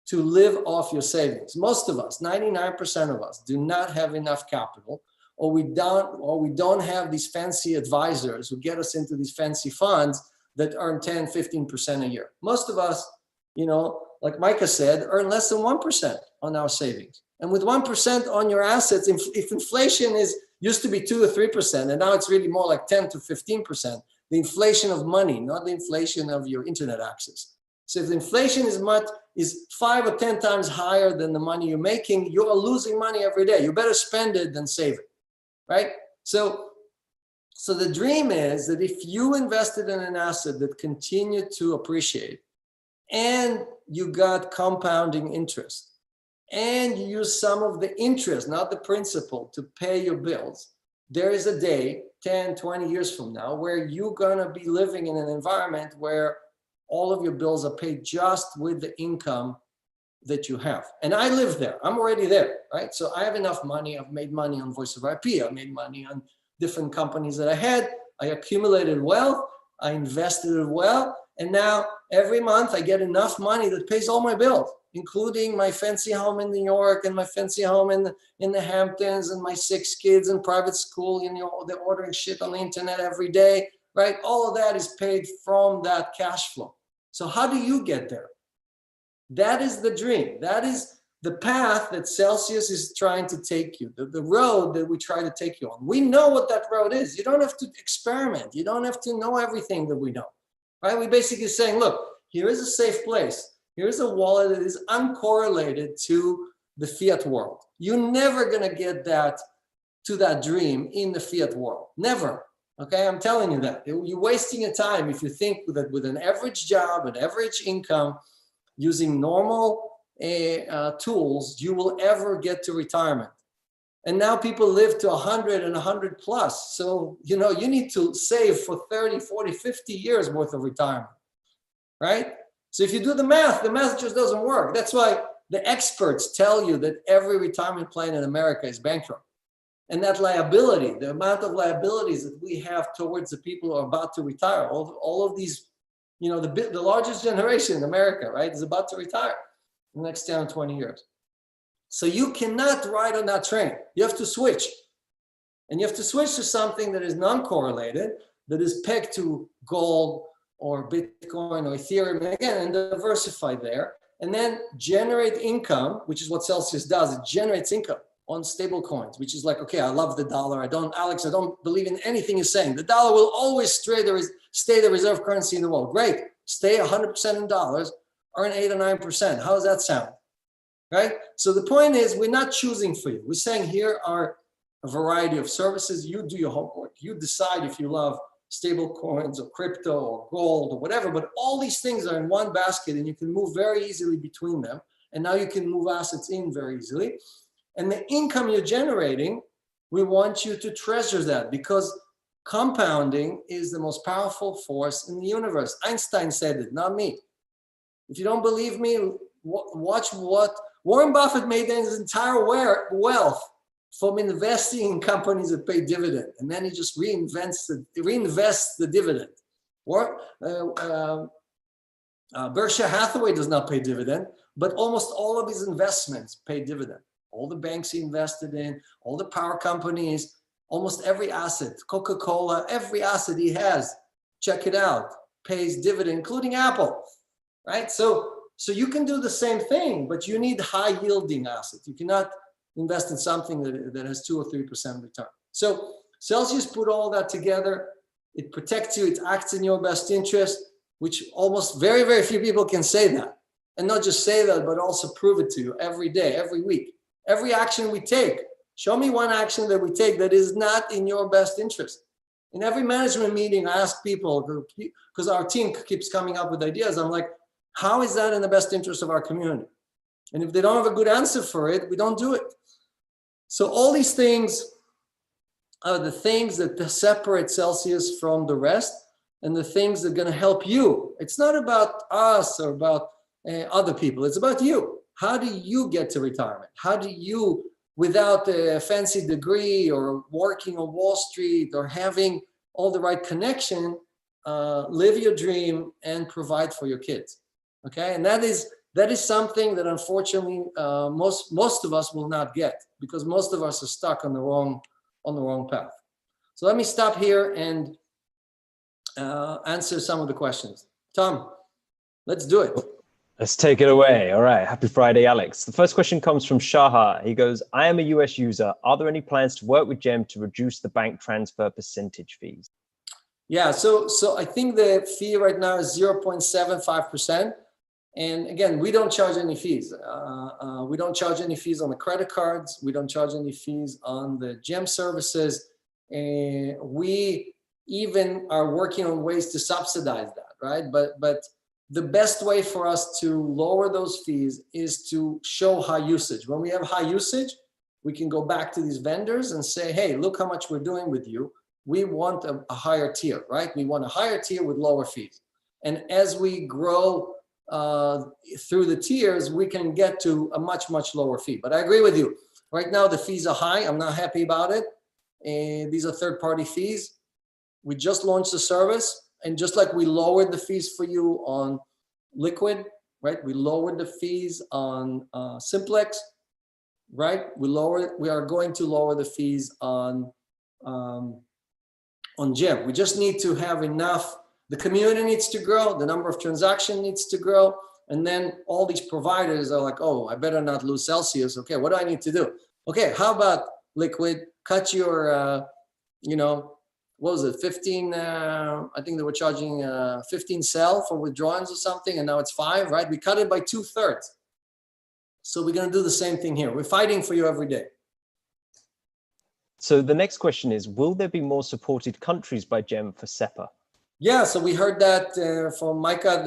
B: to live off your savings. Most of us, 99% of us, do not have enough capital, or we don't have these fancy advisors who get us into these fancy funds that earn 10, 15% a year. Most of us, you know, like Micah said, earn less than 1% on our savings. And with 1% on your assets, if inflation used to be 2 or 3%, and now it's really more like 10 to 15%, the inflation of money, not the inflation of your internet access. So if the inflation is 5 or 10 times higher than the money you're making, you are losing money every day. You better spend it than save it, right? So the dream is that if you invested in an asset that continued to appreciate, and you got compounding interest, and you use some of the interest, not the principal, to pay your bills, there is a day 10, 20 years from now where you're gonna be living in an environment where all of your bills are paid just with the income that you have. And I live there, I'm already there, right? So I have enough money, I've made money on Voice of IP, I made money on different companies that I had, I accumulated wealth, I invested it well, and now every month I get enough money that pays all my bills, including my fancy home in New York and my fancy home in the Hamptons and my 6 kids in private school. You know, they're ordering shit on the internet every day, right? All of that is paid from that cash flow. So how do you get there? That is the dream. That is the path that Celsius is trying to take you, the road that we try to take you on. We know what that road is. You don't have to experiment. You don't have to know everything that we know, right? We basically saying, look, here is a safe place. Here's a wallet that is uncorrelated to the fiat world. You're never going to get that to that dream in the fiat world. Never. Okay, I'm telling you that. You're wasting your time if you think that with an average job, an average income, using normal tools, you will ever get to retirement. And now people live to 100 and 100 plus. So, you know, you need to save for 30, 40, 50 years worth of retirement, right? So if you do the math just doesn't work. That's why the experts tell you that every retirement plan in America is bankrupt. And that liability, the amount of liabilities that we have towards the people who are about to retire, all of these, you know, the largest generation in America, right, is about to retire in the next 10 or 20 years. So you cannot ride on that train. You have to switch. And you have to switch to something that is non-correlated, that is pegged to gold or Bitcoin or Ethereum, and again, and diversify there, and then generate income, which is what Celsius does. It generates income on stable coins, which is like, okay, I love the dollar. Alex, I don't believe in anything you're saying. The dollar will always stay the reserve currency in the world. Great, stay 100% in dollars, earn 8 or 9%. How does that sound? Right? So the point is, we're not choosing for you. We're saying here are a variety of services. You do your homework. You decide if you love stable coins or crypto or gold or whatever, but all these things are in one basket and you can move very easily between them. And now you can move assets in very easily. And the income you're generating, we want you to treasure that, because compounding is the most powerful force in the universe. Einstein said it, not me. If you don't believe me, watch what Warren Buffett made his entire wealth from investing in companies that pay dividend, and then he just reinvests the dividend. Berkshire Hathaway does not pay dividend, but almost all of his investments pay dividend. All the banks he invested in, all the power companies, almost every asset, Coca-Cola, every asset he has, check it out, pays dividend, including Apple, right? So you can do the same thing, but you need high yielding assets. You cannot invest in something that has 2 or 3% return. So Celsius put all that together. It protects you. It acts in your best interest, which almost very, very few people can say that. And not just say that, but also prove it to you every day, every week. Every action we take, show me one action that we take that is not in your best interest. In every management meeting, I ask people, because our team keeps coming up with ideas, I'm like, how is that in the best interest of our community? And if they don't have a good answer for it, we don't do it. So all these things are the things that separate Celsius from the rest, and the things that are going to help you. It's not about us or about other people. It's about you. How do you get to retirement? How do you, without a fancy degree or working on Wall Street or having all the right connection, live your dream and provide for your kids? Okay, and that is something that unfortunately most of us will not get, because most of us are stuck on the wrong path. So let me stop here and answer some of the questions. Tom, let's do it.
A: Let's take it away. All right. Happy Friday, Alex. The first question comes from Shahar. He goes, I am a US user. Are there any plans to work with GEM to reduce the bank transfer percentage fees?
B: Yeah, so I think the fee right now is 0.75%. And again, we don't charge any fees. We don't charge any fees on the credit cards. We don't charge any fees on the GEM services. And we even are working on ways to subsidize that, right? But the best way for us to lower those fees is to show high usage. When we have high usage, we can go back to these vendors and say, hey, look how much we're doing with you. We want a higher tier, right? We want a higher tier with lower fees. And as we grow through the tiers, we can get to a much, much lower fee. But I agree with you. Right now, the fees are high. I'm not happy about it. And these are third-party fees. We just launched the service. And just like we lowered the fees for you on Liquid, right? We lowered the fees on Simplex, right? We are going to lower the fees on GEM. We just need to have enough The community needs to grow. The number of transactions needs to grow. And then all these providers are like, oh, I better not lose Celsius. Okay, what do I need to do? Okay, how about Liquid? Cut your, you know, what was it, 15, I think they were charging 15 cell for withdrawals or something, and now it's 5, right? We cut it by 2/3. So we're gonna do the same thing here. We're fighting for you every day.
A: So the next question is, will there be more supported countries by GEM for SEPA?
B: Yeah, so we heard that from Micah.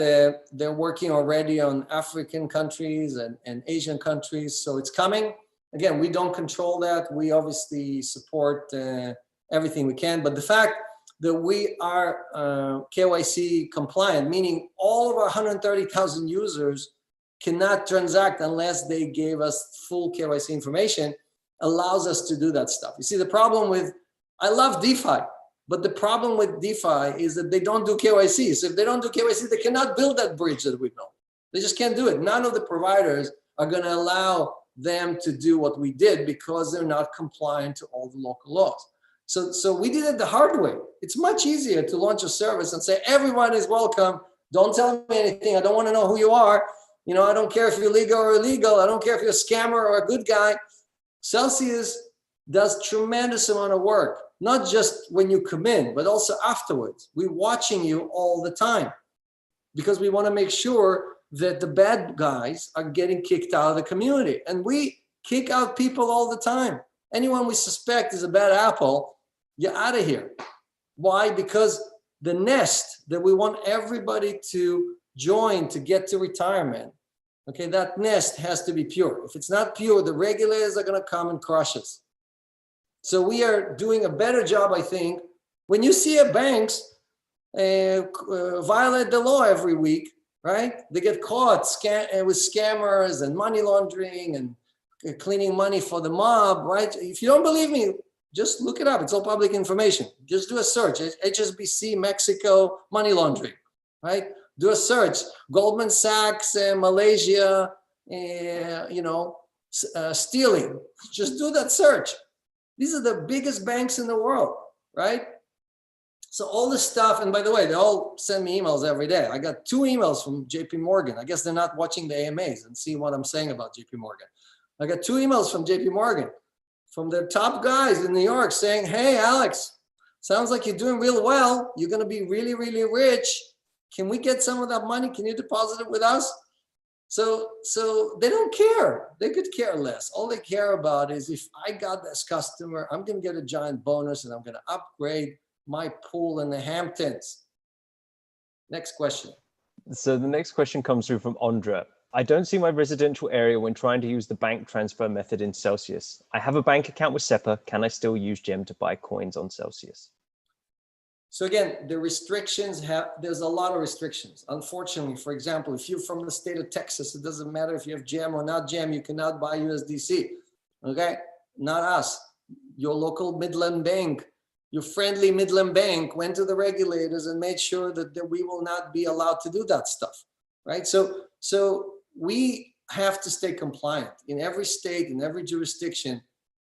B: They're working already on African countries and Asian countries. So it's coming. Again, we don't control that. We obviously support everything we can. But the fact that we are KYC compliant, meaning all of our 130,000 users cannot transact unless they gave us full KYC information, allows us to do that stuff. You see, the problem with, I love DeFi. But the problem with DeFi is that they don't do KYC. So if they don't do KYC, they cannot build that bridge that we built. They just can't do it. None of the providers are going to allow them to do what we did because they're not compliant to all the local laws. So we did it the hard way. It's much easier to launch a service and say, everyone is welcome. Don't tell me anything. I don't want to know who you are. You know, I don't care if you're legal or illegal. I don't care if you're a scammer or a good guy. Celsius does tremendous amount of work. Not just when you come in, but also afterwards. We're watching you all the time because we want to make sure that the bad guys are getting kicked out of the community. And we kick out people all the time. Anyone we suspect is a bad apple, you're out of here. Why? Because the nest that we want everybody to join to get to retirement, okay, that nest has to be pure. If it's not pure, the regulators are going to come and crush us. So we are doing a better job, I think. When you see a banks violate the law every week, right? They get caught with scammers and money laundering and cleaning money for the mob, right? If you don't believe me, just look it up. It's all public information. Just do a search. HSBC, Mexico, money laundering, right? Do a search. Goldman Sachs, Malaysia, you know, stealing. Just do that search. These are the biggest banks in the world, right? So all this stuff, and by the way, they all send me emails every day. I got 2 emails from JP Morgan. I guess they're not watching the AMAs and see what I'm saying about JP Morgan. I got 2 emails from JP Morgan, from their top guys in New York saying, hey, Alex, sounds like you're doing real well. You're going to be really, really rich. Can we get some of that money? Can you deposit it with us? So they don't care. They could care less. All they care about is if I got this customer, I'm going to get a giant bonus and I'm going to upgrade my pool in the Hamptons. Next question.
A: So the next question comes through from Andra. I don't see my residential area when trying to use the bank transfer method in Celsius. I have a bank account with SEPA. Can I still use GEM to buy coins on Celsius?
B: So again, the restrictions there's a lot of restrictions. Unfortunately, for example, if you're from the state of Texas, it doesn't matter if you have GEM or not GEM, you cannot buy USDC, okay? Not us. Your local Midland bank, your friendly Midland bank went to the regulators and made sure that we will not be allowed to do that stuff, right? So we have to stay compliant. In every state, in every jurisdiction,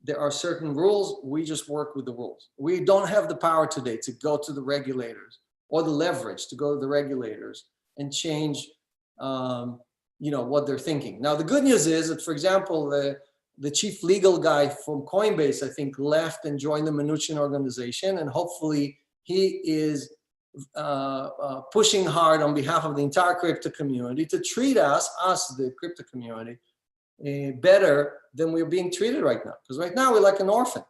B: there are certain rules. We just work with the rules. We don't have the power today to go to the regulators or the leverage to go to the regulators and change, you know, what they're thinking. Now, the good news is that, for example, the chief legal guy from Coinbase, I think, left and joined the Mnuchin organization, and hopefully he is pushing hard on behalf of the entire crypto community to treat us, the crypto community, better than we're being treated right now. Because right now we're like an orphan.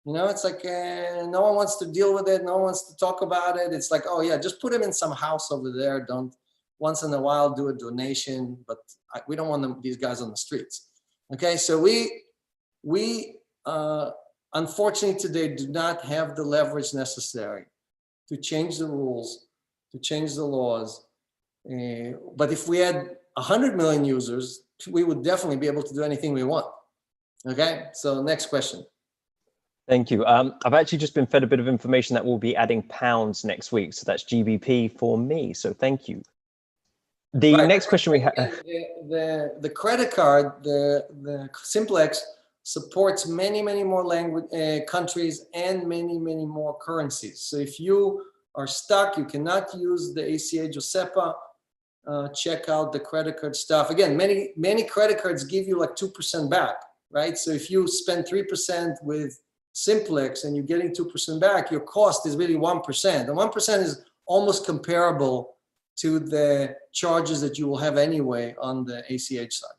B: You know, it's like no one wants to deal with it. No one wants to talk about it. It's like, oh yeah, just put him in some house over there. Don't once in a while do a donation, but we don't want these guys on the streets. Okay, so we unfortunately today do not have the leverage necessary to change the rules, to change the laws. But if we had 100 million users, we would definitely be able to do anything we want. Okay, so next question.
A: Thank you. I've actually just been fed a bit of information that we'll be adding pounds next week. So that's GBP for me. So thank you. The next question we have.
B: The credit card, the Simplex supports many more language countries and many more currencies. So if you are stuck. You cannot use the ACH or SEPA. Check out the credit card stuff. Again, many credit cards give you like 2% back, right? So if you spend 3% with Simplex and you're getting 2% back, your cost is really 1%. And 1% is almost comparable to the charges that you will have anyway on the ACH side.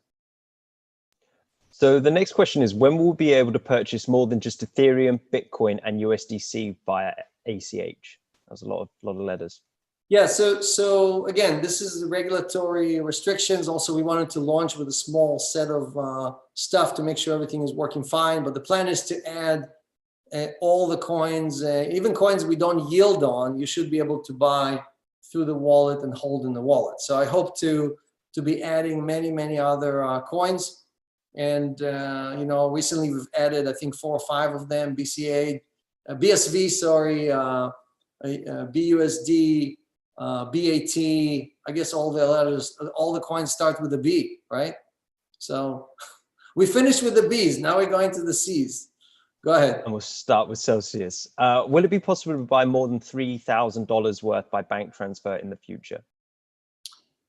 A: So the next question is, when will we be able to purchase more than just Ethereum, Bitcoin, and USDC via ACH? That's a lot of letters.
B: Yeah, so again, this is the regulatory restrictions. Also, we wanted to launch with a small set of stuff to make sure everything is working fine. But the plan is to add all the coins, even coins we don't yield on, you should be able to buy through the wallet and hold in the wallet. So I hope to be adding many other coins. And recently we've added, I think, 4 or 5 of them: BSV, BUSD, BAT. I guess all the letters, all the coins start with a B, right? So we finished with the Bs. Now we're going to the Cs. Go ahead.
A: And we'll start with Celsius. Will it be possible to buy more than $3,000 worth by bank transfer in the future?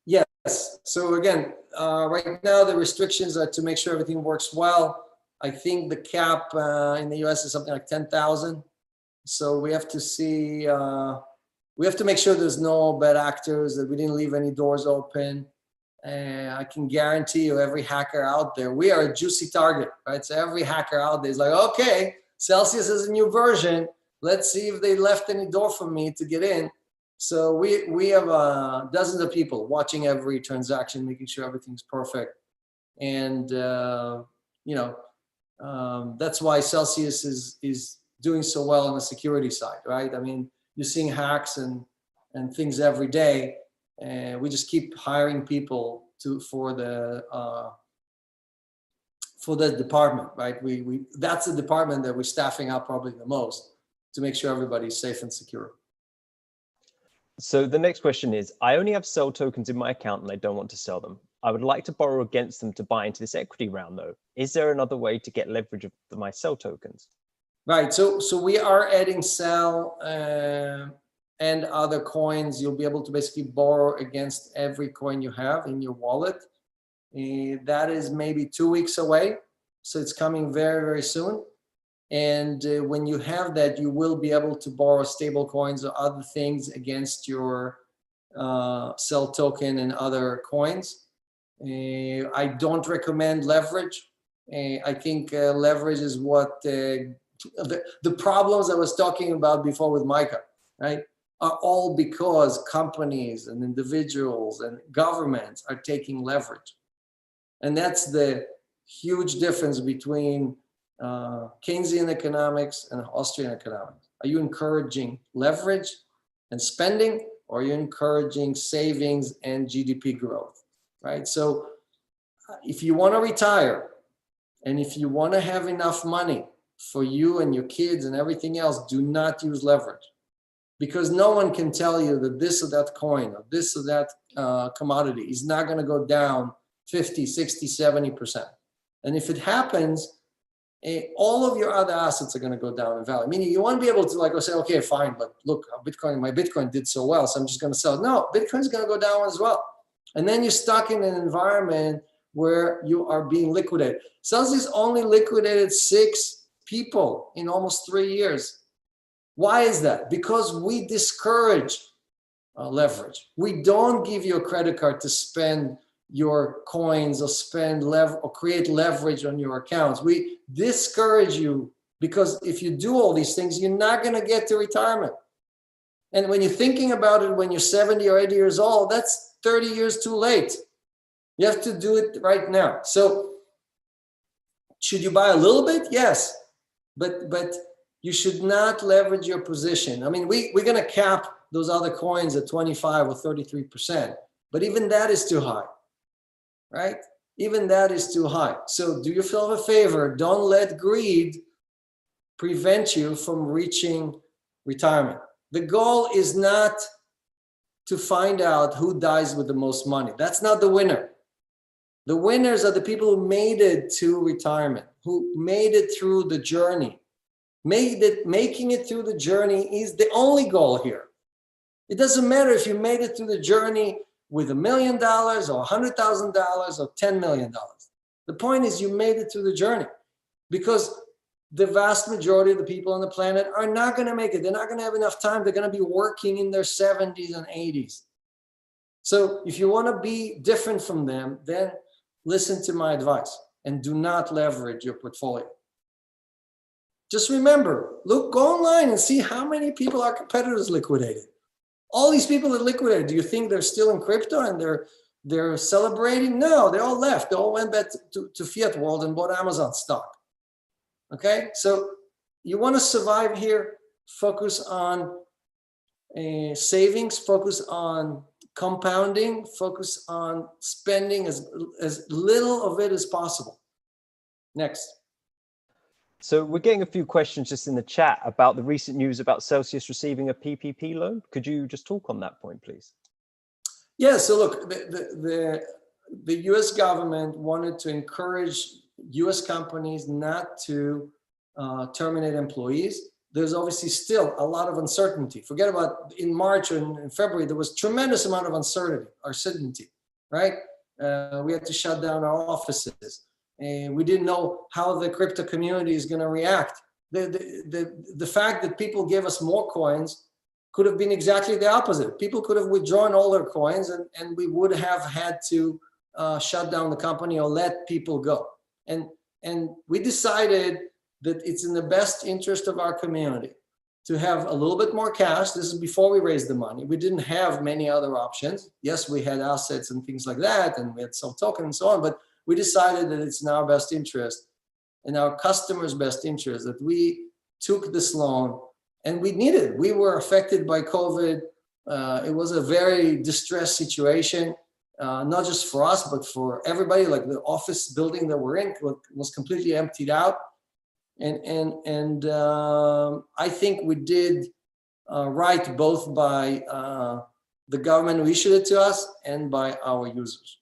B: Yes. So again, right now the restrictions are to make sure everything works well. I think the cap in the US is something like 10,000. So we have to see, we have to make sure there's no bad actors, that we didn't leave any doors open. I can guarantee you, every hacker out there, we are a juicy target, right? So every hacker out there is like, okay, Celsius is a new version. Let's see if they left any door for me to get in. So we have dozens of people watching every transaction, making sure everything's perfect. And, that's why Celsius is doing so well on the security side, right? I mean, you're seeing hacks and things every day. And we just keep hiring people for the department, right? That's the department that we're staffing up probably the most to make sure everybody's safe and secure.
A: So the next question is, I only have Cell tokens in my account and I don't want to sell them. I would like to borrow against them to buy into this equity round though. Is there another way to get leverage of my Cell tokens?
B: Right, so we are adding Cell and other coins. You'll be able to basically borrow against every coin you have in your wallet. That is maybe 2 weeks away. So it's coming very soon. And when you have that, you will be able to borrow stable coins or other things against your Cell token and other coins. I don't recommend leverage. I think leverage is what the problems I was talking about before with Micah, right, are all because companies and individuals and governments are taking leverage. And that's the huge difference between Keynesian economics and Austrian economics. Are you encouraging leverage and spending, or are you encouraging savings and GDP growth, right? So if you want to retire and if you want to have enough money for you and your kids and everything else, do not use leverage, because no one can tell you that this or that coin or this or that commodity is not going to go down 50, 60, 70%. And if it happens, all of your other assets are going to go down in value. Meaning you want to be able to say, okay, fine, but look, my Bitcoin did so well, so I'm just going to sell. No, Bitcoin's going to go down as well. And then you're stuck in an environment where you are being liquidated. Celsius only liquidated 6 people in almost 3 years. Why is that? Because we discourage leverage. We don't give you a credit card to spend your coins or or create leverage on your accounts. We discourage you, because if you do all these things, you're not going to get to retirement. And when you're thinking about it, when you're 70 or 80 years old, that's 30 years too late. You have to do it right now. So should you buy a little bit? Yes, but you should not leverage your position. I mean, we're going to cap those other coins at 25 or 33%, but even that is too high. Right? Even that is too high. So do yourself a favor. Don't let greed prevent you from reaching retirement. The goal is not to find out who dies with the most money. That's not the winner. The winners are the people who made it to retirement, who made it through the journey. Making it through the journey is the only goal here. It doesn't matter if you made it through the journey with $1 million or $100,000 or $10 million. The point is you made it through the journey, because the vast majority of the people on the planet are not going to make it. They're not going to have enough time. They're going to be working in their 70s and 80s. So if you want to be different from them, then listen to my advice and do not leverage your portfolio. Just remember, go online and see how many people our competitors liquidated. All these people that liquidated, do you think they're still in crypto and they're celebrating? No, they all left. They all went back to fiat world and bought Amazon stock. Okay, so you want to survive here, focus on savings, focus on compounding, focus on spending as little of it as possible. Next.
A: So we're getting a few questions just in the chat about the recent news about Celsius receiving a PPP loan. Could you just talk on that point, please?
B: Yeah, so look, the US government wanted to encourage US companies not to terminate employees. There's obviously still a lot of uncertainty. Forget about in March and in February, there was tremendous amount of uncertainty, right? We had to shut down our offices. And we didn't know how the crypto community is going to react. The fact that people gave us more coins could have been exactly the opposite. People could have withdrawn all their coins and we would have had to shut down the company or let people go. And we decided that it's in the best interest of our community to have a little bit more cash. This is before we raised the money. We didn't have many other options. Yes, we had assets and things like that, and we had some tokens and so on, but we decided that it's in our best interest, in our customers' best interest, that we took this loan, and we needed it. We were affected by COVID. It was a very distressed situation, not just for us, but for everybody. Like the office building that we're in was completely emptied out. And I think we did right both by the government who issued it to us and by our users.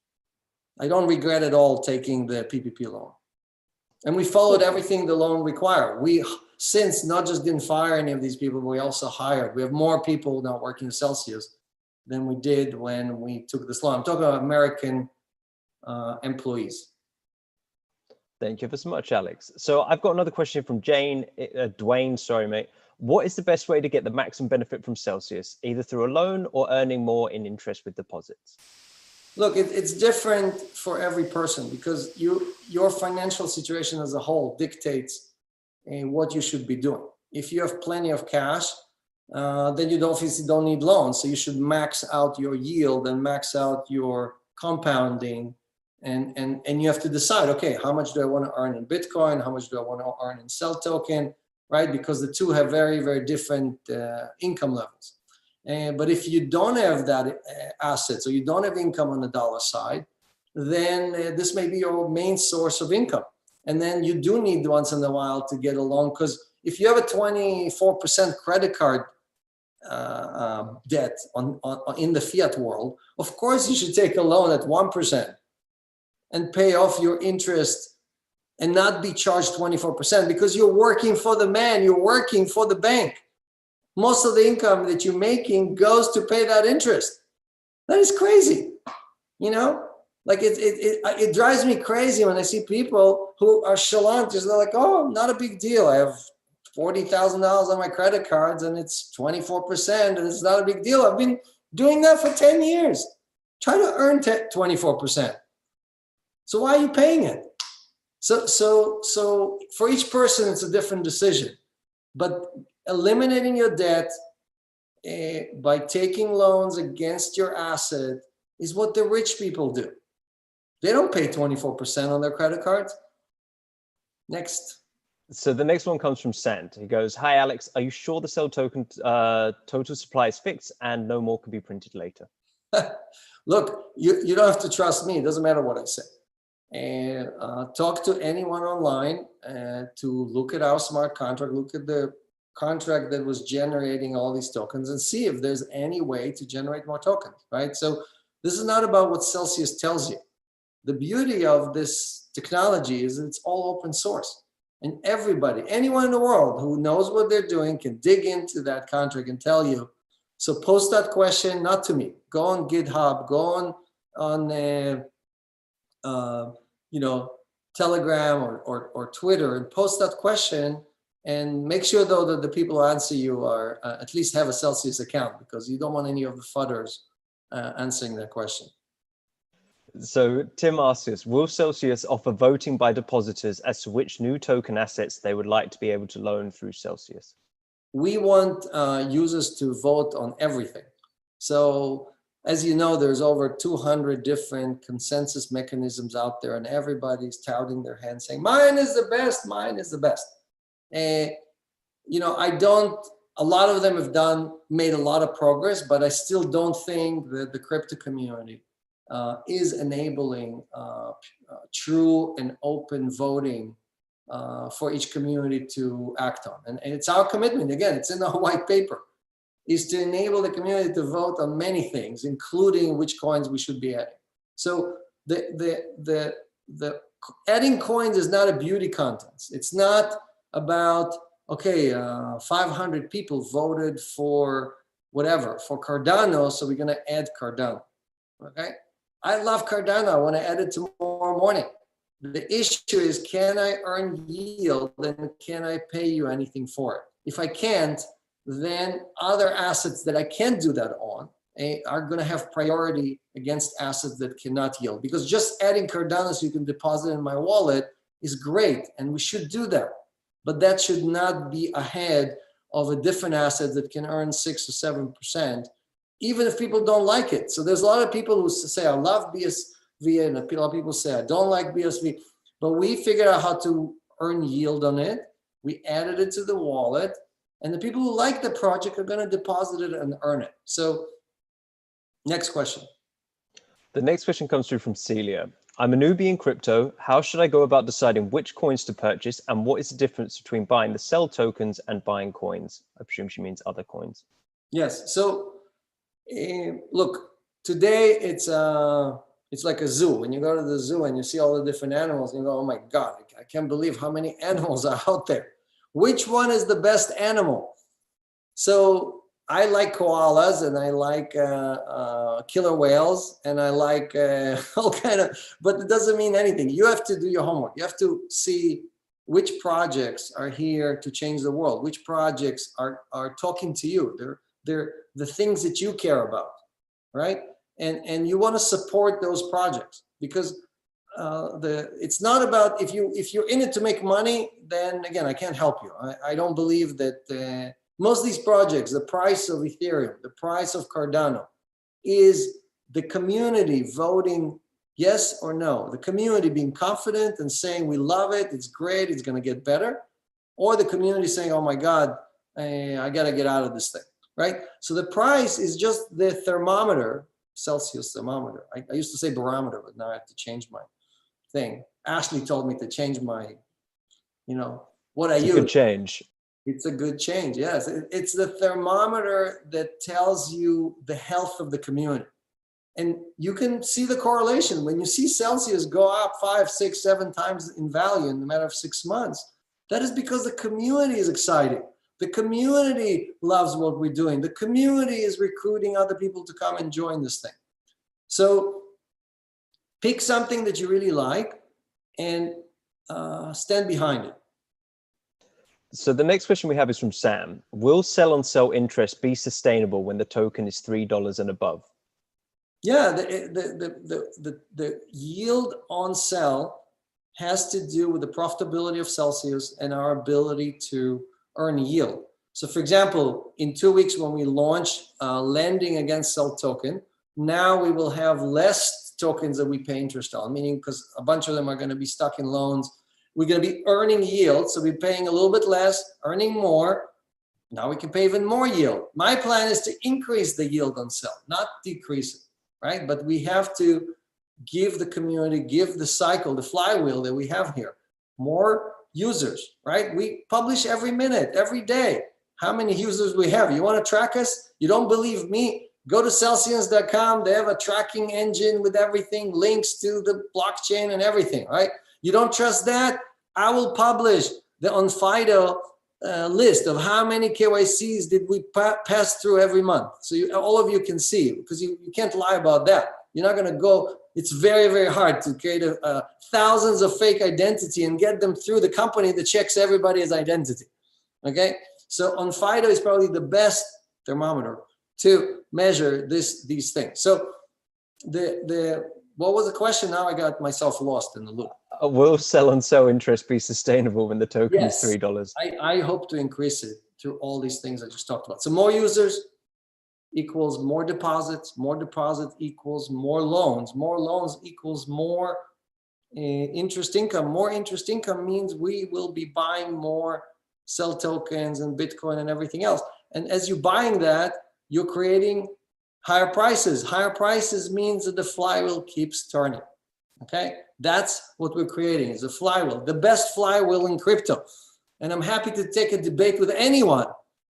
B: I don't regret at all taking the PPP loan. And we followed everything the loan required. We since not just didn't fire any of these people, but we also hired. We have more people now working at Celsius than we did when we took this loan. I'm talking about American employees.
A: Thank you so much, Alex. So I've got another question from Dwayne, sorry, mate. What is the best way to get the maximum benefit from Celsius, either through a loan or earning more in interest with deposits?
B: Look, it's different for every person because your financial situation as a whole dictates what you should be doing. If you have plenty of cash, then you obviously don't need loans. So you should max out your yield and max out your compounding. And you have to decide, okay, how much do I want to earn in Bitcoin? How much do I want to earn in Cell token, right? Because the two have very, very different income levels. But if you don't have that assets or you don't have income on the dollar side, then this may be your main source of income. And then you do need once in a while to get a loan, because if you have a 24% credit card debt in the fiat world, of course you should take a loan at 1% and pay off your interest and not be charged 24% because you're working for the man, you're working for the bank. Most of the income that you're making goes to pay that interest. That is crazy, you know? Like it drives me crazy when I see people who are chalantes. They're like, oh, not a big deal. I have $40,000 on my credit cards and it's 24% and it's not a big deal. I've been doing that for 10 years. Try to earn 24%. So why are you paying it? So for each person, it's a different decision. But eliminating your debt by taking loans against your asset is what the rich people do. They don't pay 24% on their credit cards. Next.
A: So the next one comes from Sant. He goes, hi, Alex, are you sure the Cell token total supply is fixed and no more can be printed later?
B: Look, you don't have to trust me. It doesn't matter what I say. And talk to anyone online to look at our smart contract, look at the contract that was generating all these tokens and see if there's any way to generate more tokens, right? So this is not about what Celsius tells you. The beauty of this technology is it's all open source. And everybody, anyone in the world who knows what they're doing can dig into that contract and tell you So post that question, not to me. Go on GitHub, go on Telegram or Twitter and post that question, and make sure though that the people who answer you are at least have a Celsius account, because you don't want any of the fudders answering that question.
A: So Tim asks us, will Celsius offer voting by depositors as to which new token assets they would like to be able to loan through Celsius?
B: We want users to vote on everything. So as you know, there's over 200 different consensus mechanisms out there, and everybody's touting their hand saying, mine is the best, mine is the best. A lot of them have made a lot of progress, but I still don't think that the crypto community is enabling true and open voting for each community to act on. And it's our commitment, again, it's in our white paper, is to enable the community to vote on many things, including which coins we should be adding. So the adding coins is not a beauty contest. It's not about, okay, 500 people voted for whatever, for Cardano, so we're gonna add Cardano, okay? I love Cardano, I wanna add it tomorrow morning. The issue is, can I earn yield and can I pay you anything for it? If I can't, then other assets that I can't do that on are going to have priority against assets that cannot yield. Because just adding Cardano so you can deposit in my wallet is great, and we should do that. But that should not be ahead of a different asset that can earn 6 or 7%, even if people don't like it. So there's a lot of people who say, I love BSV, and a lot of people say, I don't like BSV. But we figured out how to earn yield on it. We added it to the wallet. And the people who like the project are going to deposit it and earn it. So next question.
A: The next question comes through from Celia. I'm a newbie in crypto. How should I go about deciding which coins to purchase, and what is the difference between buying the sell tokens and buying coins? I presume she means other coins.
B: Yes. So look, today it's like a zoo. When you go to the zoo and you see all the different animals, you go, oh my God, I can't believe how many animals are out there. Which one is the best animal? So I like koalas, and I like killer whales, and I like all kind of, but it doesn't mean anything. You have to do your homework. You have to see which projects are here to change the world, which projects are talking to you. They're the things that you care about, right? And you want to support those projects, because it's not about, if you're in it to make money, then again, I can't help you. I don't believe that most of these projects, the price of Ethereum, the price of Cardano, is the community voting yes or no, the community being confident and saying we love it, it's great, it's going to get better, or the community saying, oh my God, I got to get out of this thing, right? So the price is just the thermometer, Celsius thermometer. I used to say barometer, but now I have to change my thing. Ashley told me to change my, what I use.
A: It's a good change.
B: It's a good change, yes. It's the thermometer that tells you the health of the community. And you can see the correlation. When you see Celsius go up 5, 6, 7 times in value in a matter of 6 months, that is because the community is excited. The community loves what we're doing. The community is recruiting other people to come and join this thing. So pick something that you really like and stand behind it.
A: So the next question we have is from Sam. Will sell on sell interest be sustainable when the token is $3 and above?
B: Yeah, the yield on sell has to do with the profitability of Celsius and our ability to earn yield. So for example, in 2 weeks when we launch lending against sell token, now we will have less tokens that we pay interest on, meaning because a bunch of them are going to be stuck in loans. We're going to be earning yield, so we're paying a little bit less, earning more. Now we can pay even more yield. My plan is to increase the yield on sell, not decrease it, right? But we have to give the community, give the cycle, the flywheel that we have here, more users, right? We publish every minute, every day, how many users we have. You want to track us? You don't believe me? Go to Celsius.com. They have a tracking engine with everything, links to the blockchain and everything, right? You don't trust that? I will publish on FIDO list of how many KYCs did we pass through every month. So all of you can see, because you can't lie about that. You're not going to go, it's very, very hard to create thousands of fake identity and get them through the company that checks everybody's identity. Okay, so on FIDO is probably the best thermometer to measure these things. So what was the question? Now I got myself lost in the loop.
A: Will sell on sell interest be sustainable when the token is $3?
B: I hope to increase it through all these things I just talked about. So more users equals more deposits equals more loans equals more interest income. More interest income means we will be buying more sell tokens and Bitcoin and everything else. And as you're buying that, you're creating higher prices. Higher prices means that the flywheel keeps turning. Okay, that's what we're creating, is a flywheel, the best flywheel in crypto. And I'm happy to take a debate with anyone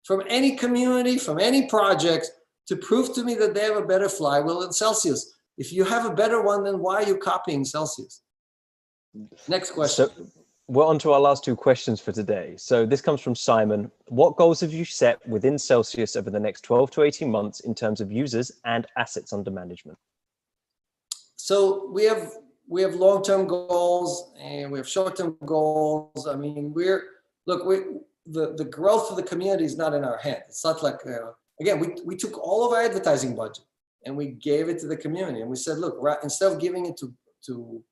B: from any community, from any project, to prove to me that they have a better flywheel than Celsius. If you have a better one, then why are you copying Celsius? Next question.
A: So we're on to our last two questions for today. So this comes from Simon. What goals have you set within Celsius over the next 12 to 18 months in terms of users and assets under management?
B: So we have long-term goals and we have short-term goals. I mean, the growth of the community is not in our hands. It's not like, again, we took all of our advertising budget and we gave it to the community. And we said, look, instead of giving it to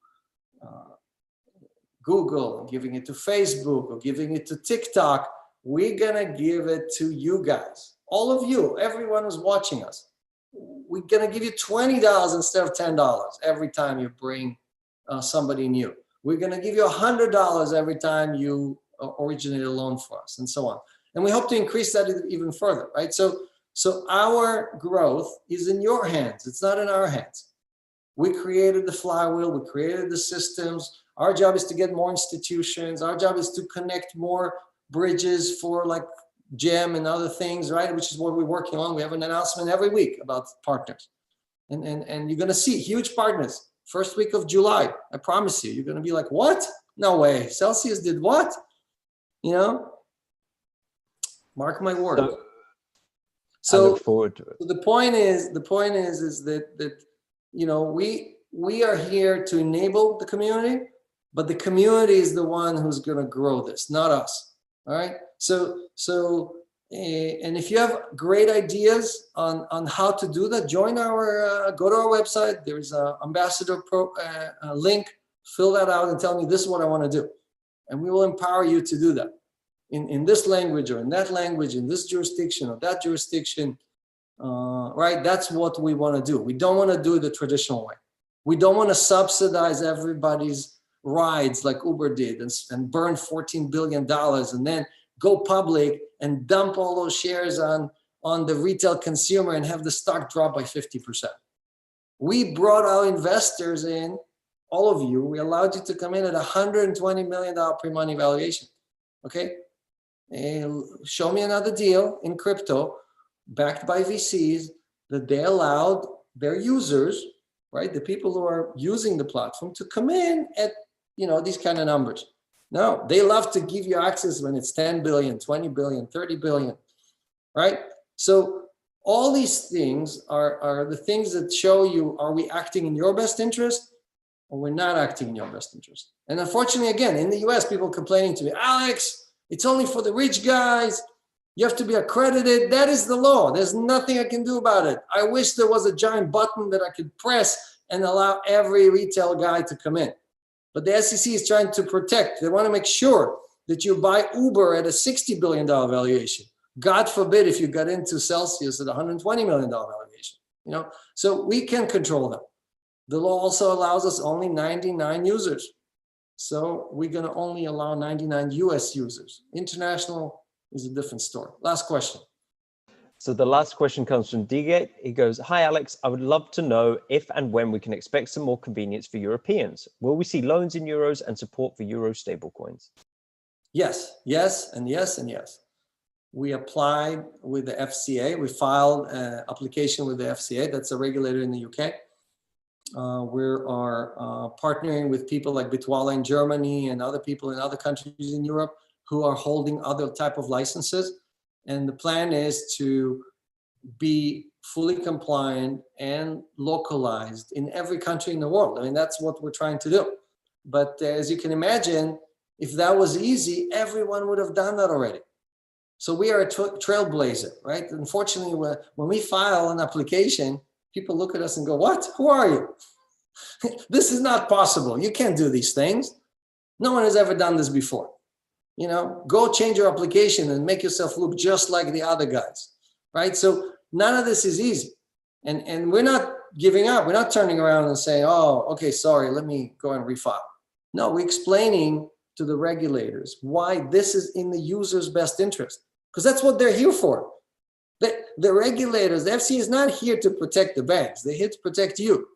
B: Google, and giving it to Facebook, or giving it to TikTok, we're gonna give it to you guys. All of you, everyone who's watching us. We're gonna give you $20 instead of $10 every time you bring somebody new. We're gonna give you $100 every time you originate a loan for us, and so on. And we hope to increase that even further, right? So our growth is in your hands. It's not in our hands. We created the flywheel. We created the systems. Our job is to get more institutions. Our job is to connect more bridges for like GEM and other things, right? Which is what we're working on. We have an announcement every week about partners. And you're going to see huge partners. First week of July, I promise you. You're going to be like, what? No way. Celsius did what? You know? Mark my word.
A: I look forward to it.
B: So the point is that you know, we are here to enable the community, but the community is the one who's going to grow this, not us. All right. So and if you have great ideas on how to do that, join our go to our website. There's a ambassador link. Fill that out and tell me this is what I want to do, and we will empower you to do that in this language or in that language, in this jurisdiction or that jurisdiction. Right? That's what we want to do. We don't want to do it the traditional way. We don't want to subsidize everybody's rides like Uber did and burn $14 billion and then go public and dump all those shares on the retail consumer and have the stock drop by 50%. We brought our investors in, all of you. We allowed you to come in at $120 million pre-money valuation. Okay? And show me another deal in crypto backed by VCs that they allowed their users, right, the people who are using the platform, to come in at, you know, these kind of numbers. No, they love to give you access when it's 10 billion, 20 billion, 30 billion, right? So all these things are the things that show you, are we acting in your best interest or we're not acting in your best interest? And unfortunately, again, in the US, people complaining to me, Alex, it's only for the rich guys. You have to be accredited. That is the law. There's nothing I can do about it. I wish there was a giant button that I could press and allow every retail guy to come in. But the SEC is trying to protect. They want to make sure that you buy Uber at a $60 billion valuation. God forbid if you got into Celsius at $120 million valuation. You know, so we can control them. The law also allows us only 99 users. So we're going to only allow 99 US users. International is a different story. Last question.
A: So the last question comes from D-Gate. He goes, hi, Alex. I would love to know if and when we can expect some more convenience for Europeans. Will we see loans in euros and support for euro stablecoins? Yes,
B: yes, and yes, and yes. We applied with the FCA. We filed an application with the FCA. That's a regulator in the UK. We are partnering with people like Bitwala in Germany and other people in other countries in Europe who are holding other type of licenses. And the plan is to be fully compliant and localized in every country in the world. I mean, that's what we're trying to do. But as you can imagine, if that was easy, everyone would have done that already. So we are a trailblazer, right? Unfortunately, when we file an application, people look at us and go, what? Who are you? This is not possible. You can't do these things. No one has ever done this before. You know, go change your application and make yourself look just like the other guys, right? So none of this is easy. And we're not giving up. We're not turning around and saying, oh, okay, sorry, let me go and refile. No, we're explaining to the regulators why this is in the user's best interest, because that's what they're here for. The regulators, the FCA is not here to protect the banks. They're here to protect you.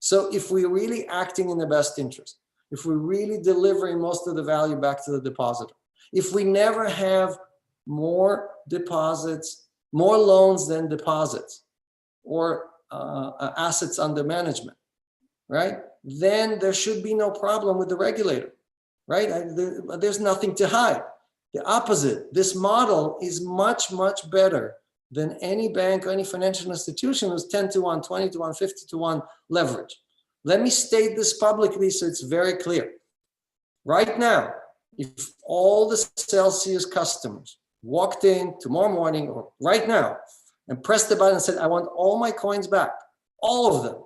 B: So if we're really acting in the best interest, if we're really delivering most of the value back to the depositor, if we never have more deposits, more loans than deposits, or assets under management, right? Then there should be no problem with the regulator, right? There's nothing to hide. The opposite, this model is much, much better than any bank or any financial institution who's 10 to 1, 20 to 1, 50 to 1 leverage. Let me state this publicly so it's very clear. Right now, if all the Celsius customers walked in tomorrow morning or right now and pressed the button and said, I want all my coins back, all of them,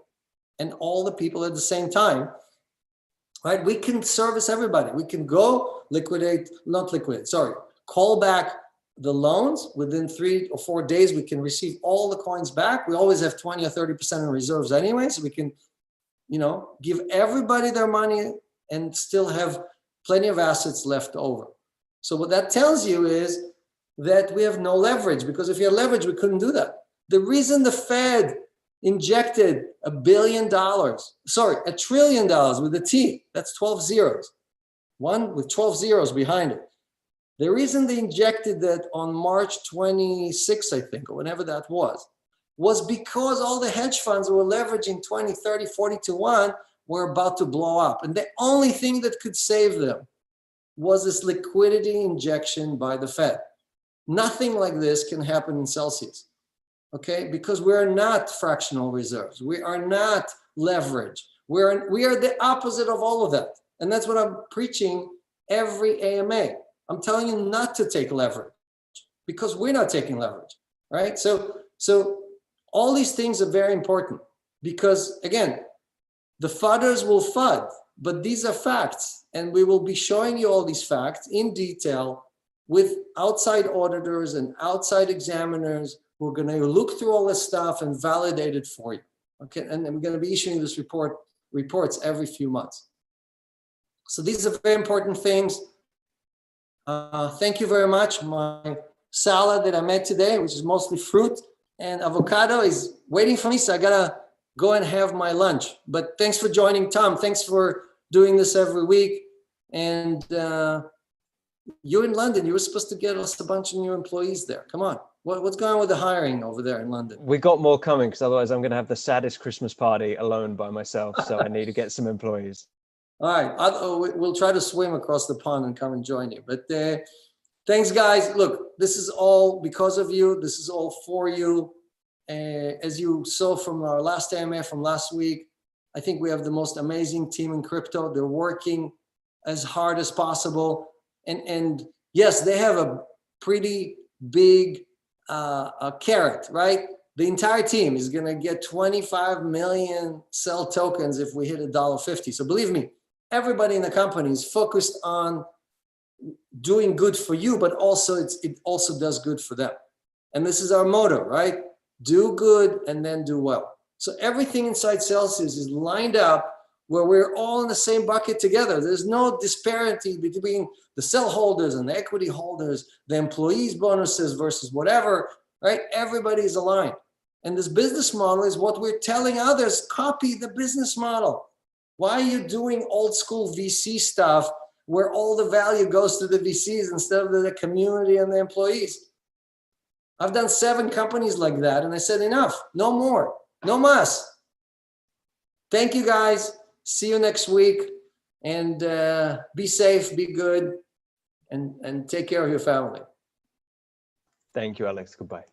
B: and all the people at the same time, right? We can service everybody. We can go call back the loans within 3 or 4 days. We can receive all the coins back. We always have 20 or 30% in reserves anyway, so we can, you know, give everybody their money and still have plenty of assets left over. So what that tells you is that we have no leverage, because if you had leverage, we couldn't do that. The reason the Fed injected $1 trillion with a T, that's 12 zeros, one with 12 zeros behind it. The reason they injected that on March 26, I think, or whenever that was because all the hedge funds were leveraging 20, 30, 40 to 1 were about to blow up. And the only thing that could save them was this liquidity injection by the Fed. Nothing like this can happen in Celsius, okay? Because we're not fractional reserves. We are not leverage. We are the opposite of all of that. And that's what I'm preaching every AMA. I'm telling you not to take leverage because we're not taking leverage, right? So all these things are very important because, again, the fudders will FUD, but these are facts. And we will be showing you all these facts in detail with outside auditors and outside examiners who are going to look through all this stuff and validate it for you. Okay, and we're going to be issuing this reports every few months. So these are very important things. Thank you very much. My salad that I made today, which is mostly fruit and avocado, is waiting for me, so I gotta go and have my lunch. But thanks for joining, Tom. Thanks for doing this every week. And you're in London. You were supposed to get us a bunch of new employees there. Come on. What's going on with the hiring over there in London?
A: We got more coming, because otherwise I'm going to have the saddest Christmas party alone by myself. So I need to get some employees.
B: All right. We'll try to swim across the pond and come and join you. But thanks, guys. Look, this is all because of you. This is all for you. As you saw from our last AMA from last week, I think we have the most amazing team in crypto. They're working as hard as possible. And yes, they have a pretty big carrot, right? The entire team is going to get 25 million cell tokens if we hit $1.50. So believe me, everybody in the company is focused on doing good for you, but also it also does good for them. And this is our motto, right? Do good and then do well. So everything inside Celsius is lined up where we're all in the same bucket together. There's no disparity between the cell holders and the equity holders, the employees' bonuses versus whatever, right? Everybody is aligned. And this business model is what we're telling others, copy the business model. Why are you doing old school VC stuff where all the value goes to the VCs instead of the community and the employees? I've done 7 companies like that, and I said, enough, no more, no mas. Thank you, guys. See you next week, and be safe, be good, and take care of your family.
A: Thank you, Alex. Goodbye.